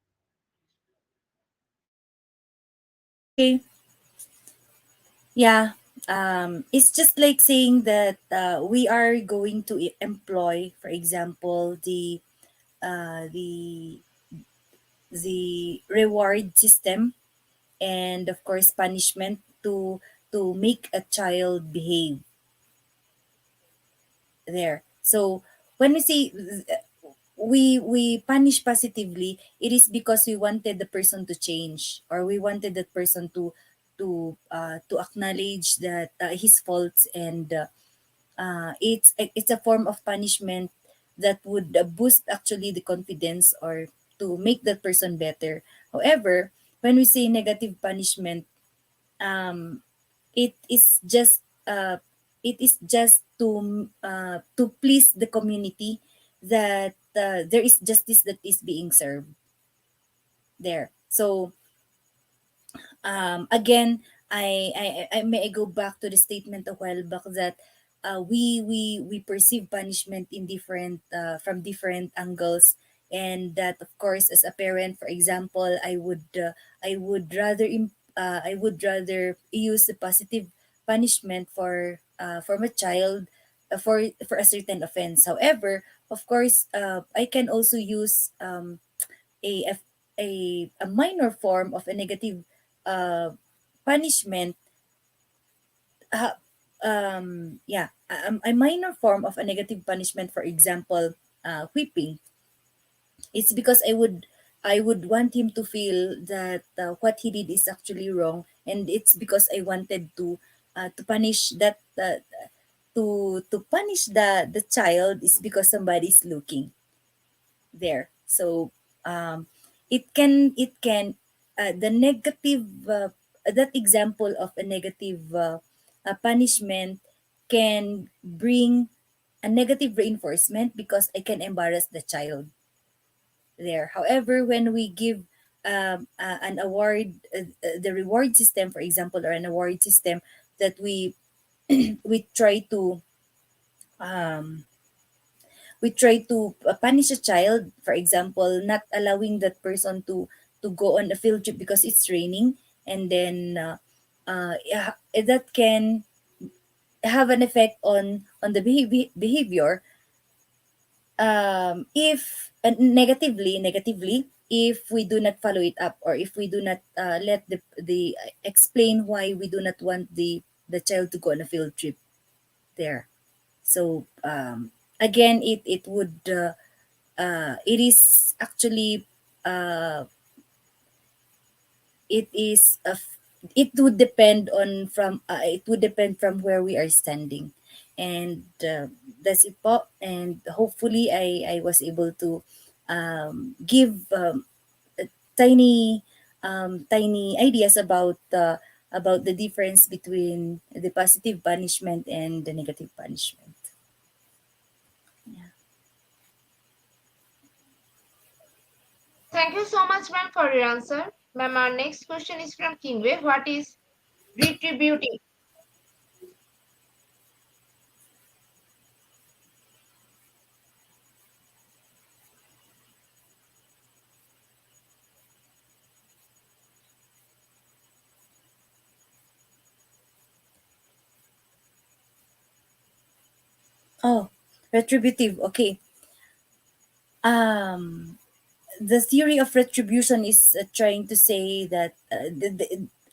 Okay. Yeah. It's just like saying that we are going to employ, for example, the reward system and of course punishment to make a child behave there. So when we say we punish positively, it is because we wanted the person to change, or we wanted that person to acknowledge that his faults, and it's a form of punishment that would boost actually the confidence or to make that person better. However, when we say negative punishment, um, it is just uh, it is just to please the community that there is justice that is being served there. So again, I may I go back to the statement a while back that we perceive punishment in different from different angles, and that of course as a parent, for example, I would rather I would rather use the positive punishment for my child for a certain offense. However, of course, I can also use a, a a minor form of a negative uh, punishment. uh, a minor form of a negative punishment, for example, whipping. It's because I would want him to feel that what he did is actually wrong, and it's because I wanted to punish that to punish the child is because somebody is looking there. So it can the negative that example of a negative punishment can bring a negative reinforcement because I can embarrass the child there. However, when we give an award, the reward system, for example, or an award system that we try to um, punish a child, for example, not allowing that person to go on a field trip because it's raining, and then yeah, that can have an effect on the behavior, if negatively if we do not follow it up, or if we do not let the explain why we do not want the child to go on a field trip there. So again, it would it is actually it is it would depend on from it would depend from where we are standing, and that's it po. And hopefully I was able to give tiny tiny ideas about the difference between the positive punishment and the negative punishment. Yeah. Thank you so much, ma'am, for your answer. Ma'am, our next question is from Kingway. What is retributing? Oh, retributive. Okay. um the theory of retribution is trying to say that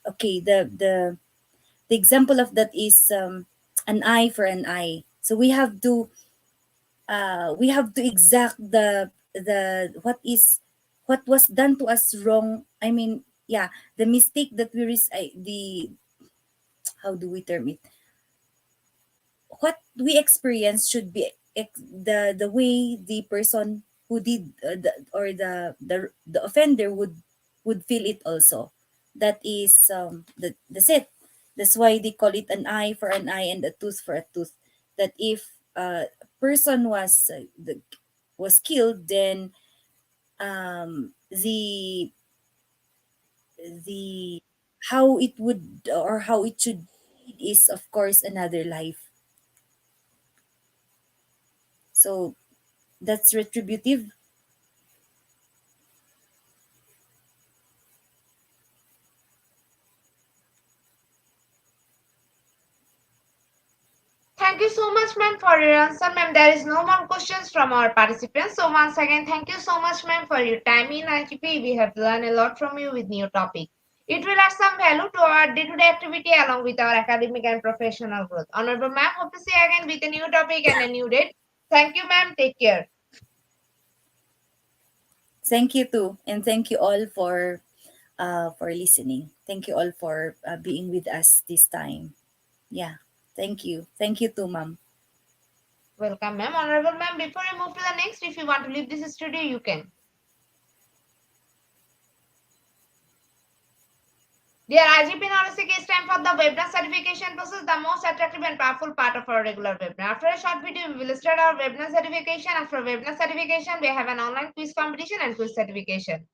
okay, the example of that is an eye for an eye. So we have to exact the what was done to us wrong. I mean, yeah, the mistake that the how do we term it, what we experience should be the way the person who did the offender would feel it also. That is that's it. That's why they call it an eye for an eye and a tooth for a tooth. That if a person was killed, then the how it would or how it should be is of course another life. So that's retributive. Thank you so much, ma'am, for your answer, ma'am. There is no more questions from our participants. So once again, thank you so much, ma'am, for your time in IGP. We have learned a lot from you with new topic. It will add some value to our day-to-day activity along with our academic and professional growth. Honorable ma'am, hope to see you again with a new topic and a new date. Thank you, ma'am. Take care. Thank you too, and thank you all for listening. Thank you all for being with us this time. Yeah, thank you too, ma'am. Welcome, ma'am. Honorable ma'am, before we move to the next, if you want to leave this studio, you can. Dear IGP Knowledge, it's time for the webinar certification process, the most attractive and powerful part of our regular webinar. After a short video, we will start our webinar certification. After webinar certification, we have an online quiz competition and quiz certification.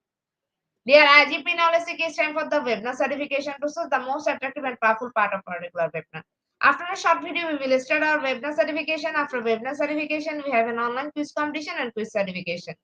Dear IGP Knowledge, it's time for the webinar certification process, the most attractive and powerful part of our regular webinar. After a short video, we will start our webinar certification. After webinar certification, we have an online quiz competition and quiz certification.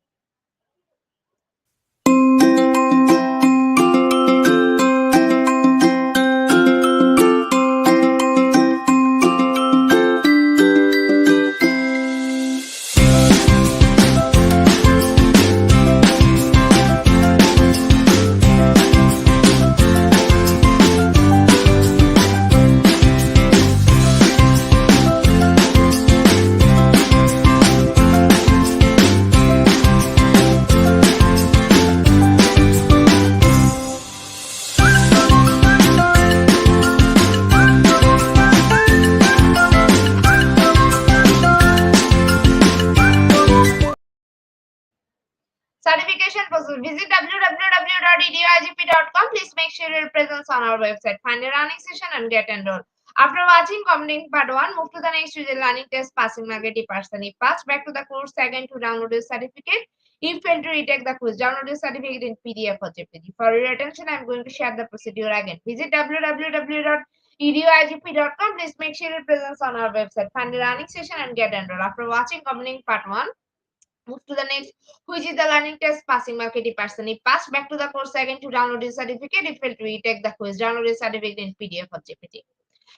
Certification process. Visit www.eduigp.com. Please make sure your presence on our website. Find a learning session and get enrolled. After watching completing part 1, move to the next with the learning test passing mark 80%. If passed, back to the course again to download the certificate. If failed to retake the quiz, download the certificate in PDF or JPG. For your attention, I am going to share the procedure again. Visit www.eduigp.com. Please make sure your presence on our website. Find the learning session and get enrolled. After watching completing part 1, move to the next, which is the learning test passing mark 80%. If passed, back to the course again to download the certificate. If failed to retake the quiz, download the certificate in PDF or JPG.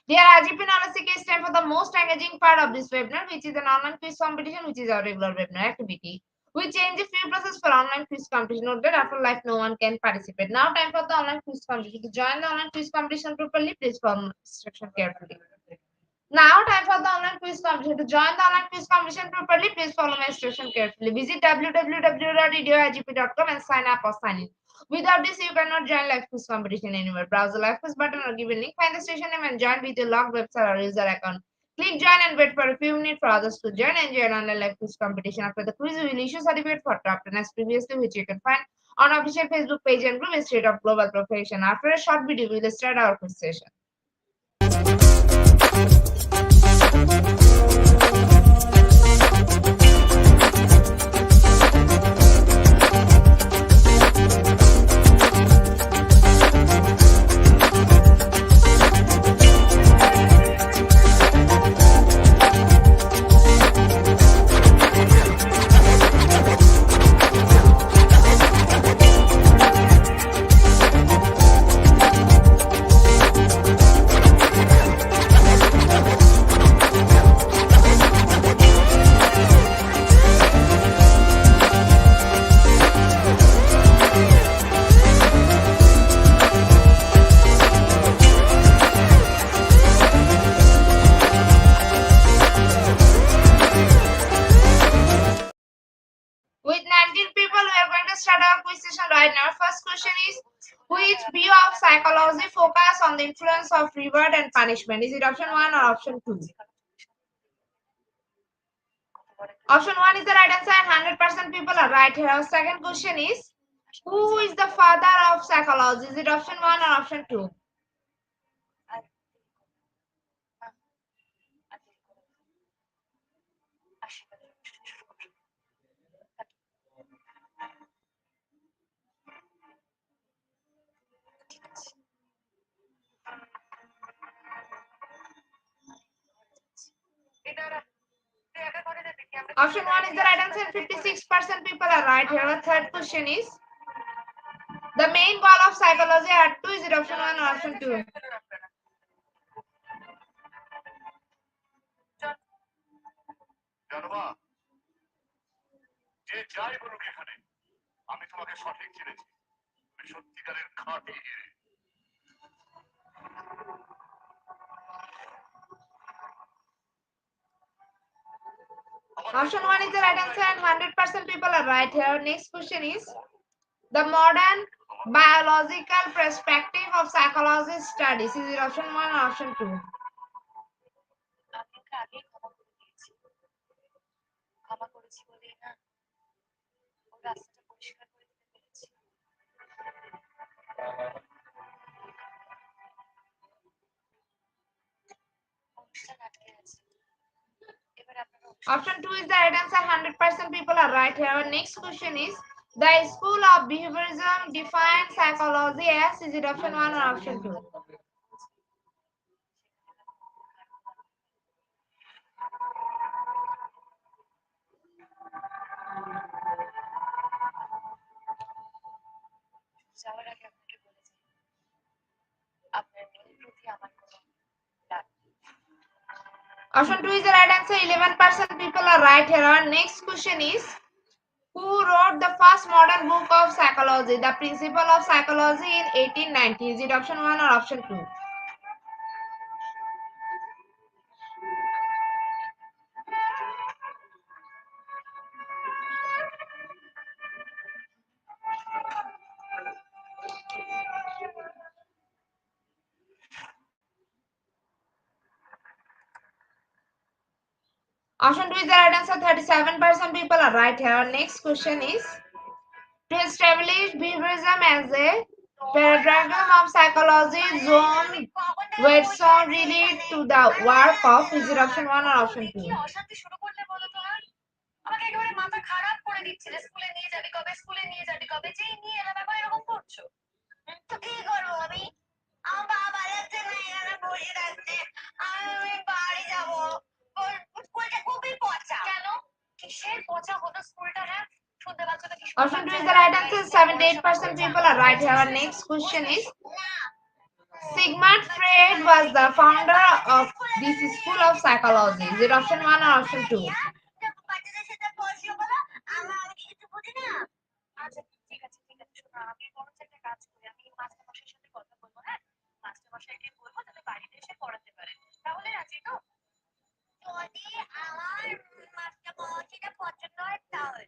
Dear IGP Knowledge, it's time for the most engaging part of this webinar, which is an online quiz competition, which is our regular webinar activity. We change the few process for online quiz competition. Note that after life, no one can participate. Now, time for the online quiz competition. To join the online quiz competition properly, please follow instruction carefully. Now, time for the online quiz competition. To join the online quiz competition properly, please follow my instruction carefully. Visit www.eduigp.com and sign up or sign in. Without this, you cannot join live quiz competition anywhere. Browse the live quiz button or given link, find the station name and join with your logged website or user account. Click join and wait for a few minutes for others to join and join online live quiz competition. After the quiz, we will issue certificate for top 10 as previously, which you can find on official Facebook page and group Institute of Global Profession. After a short video, we will start our quiz session. With 19 people, we are going to start our quiz session right now. First question is, which view of psychology focus on the influence of reward and punishment? Is it option 1 or option 2? Option 1 is the right answer and 100% people are right here. Our second question is, who is the father of psychology? Is it option 1 or option 2? Option 1 is the right answer and 56% people are right here. Our third question is, the main goal of psychology are 2. Is it option 1 or option 2? জানোবা যে যাই বলুক এখানে আমি তোমাকে সঠিক চিনেছি তুমি সত্যিকারের খাঁটি হিরে Option 1 is the right answer and 100% people are right here. Next question is, the modern biological perspective of psychology studies. Is it option 1 or option 2? Option 2 is the right answer. 100% people are right here. Our next question is, the school of behaviorism defines psychology as. Is it option 1 or option 2? Option 2 is the right answer. 11% people are right here. Our next question is, who wrote the first modern book of psychology, The Principle of Psychology, in 1890? Is it option 1 or option 2? Option 2 is the right answer. 37% people are right here. Our next question is, to establish behaviorism as a paradigm of psychology, John Watson relate to the work of. Is it option 1 or option 2? আমাকে একেবারে মাথা খারাপ করে দিচ্ছে যে স্কুলে নিয়ে যাবি কবে স্কুলে নিয়ে যাবি কবে যেই নিয়ে এলে ব্যাপার এরকম করছো তো কি করবো আমি আমার বাবা যাচ্ছে না এখানে বসে থাকতে আমি বাড়ি যাবো স্কুলটা খুবই পচা কেন কিসের পচা হলো স্কুলটা হ্যাঁ শুনতে পাচ্ছ তো কি Option 2 is the right answer. 78% people are right here. Our next question is, Sigmund Freud was the founder of this school of psychology. Is it option 1 or option 2? বাচ্চাদের সাথে পড়াশোনা করো আমি কিছু বুঝি না আচ্ছা ঠিক আছে শোনো আমি বরঞ্চ একটা কাজ করি আমি মাস্টারমশাইয়ের সাথে কথা বলবো হ্যাঁ মাস্টারমশাইকে বলবো যাতে বাড়িতে এসে পড়াতে পারে তাহলে রাজি তো যদি আমার মাস্টারমশাইটা পছন্দ হয় তাহলে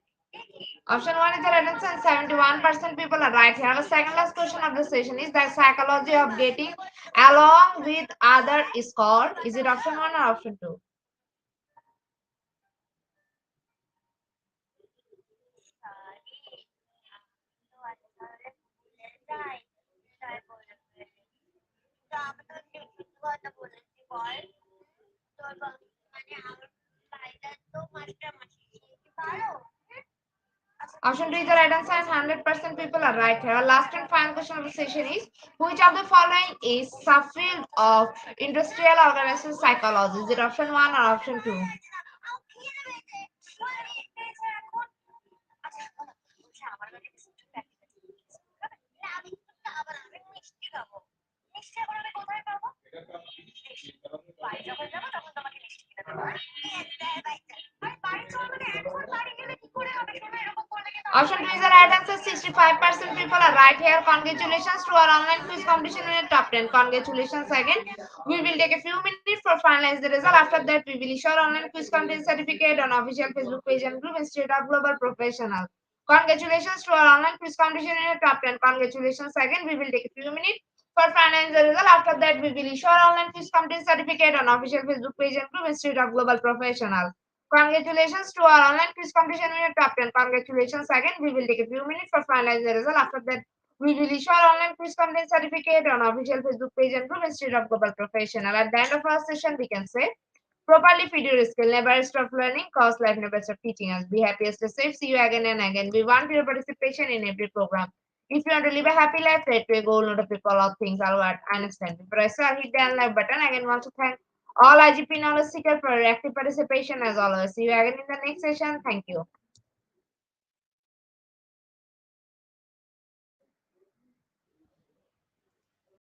Option 1 is the right answer and 71% people are right here. The second last question of the session is, the psychology of getting along with other is called. Is it option 1 or option 2? Option 2 is the right answer and 100% people are right here. Our last and final question of the session is, which of the following is subfield of industrial organization psychology? Is it option 1 or option 2? Option 2 is the right answer. 65% people are right here. Congratulations to our online quiz competition in the top 10. Congratulations again. We will take a few minutes for finalize the result. After that, we will issue our online quiz competition certificate on official Facebook page and group Institute of Global Professional. Congratulations to our online quiz competition in the top 10. Congratulations again. We will take a few minutes for finalize the result. After that, we will issue our online quiz competition certificate on official Facebook page and group Institute of Global Professional. Congratulations to our online quiz competition winner top 10. Congratulations again. We will take a few minutes for finalizing the result. After that, we will issue our online quiz competition certificate on official Facebook page and group Institute of Global Professional. At the end of our session, we can say, properly feed your skill, never stop learning, cause life never stop teaching us. Be happy, stay safe, see you again and again. We want your participation in every program. If you want to live a happy life, try to a goal, not a people of things, all what understand. Press or hit the like button. Again, want to thank all IGP knowledge seeker for your active participation as always. See you again in the next session. Thank you.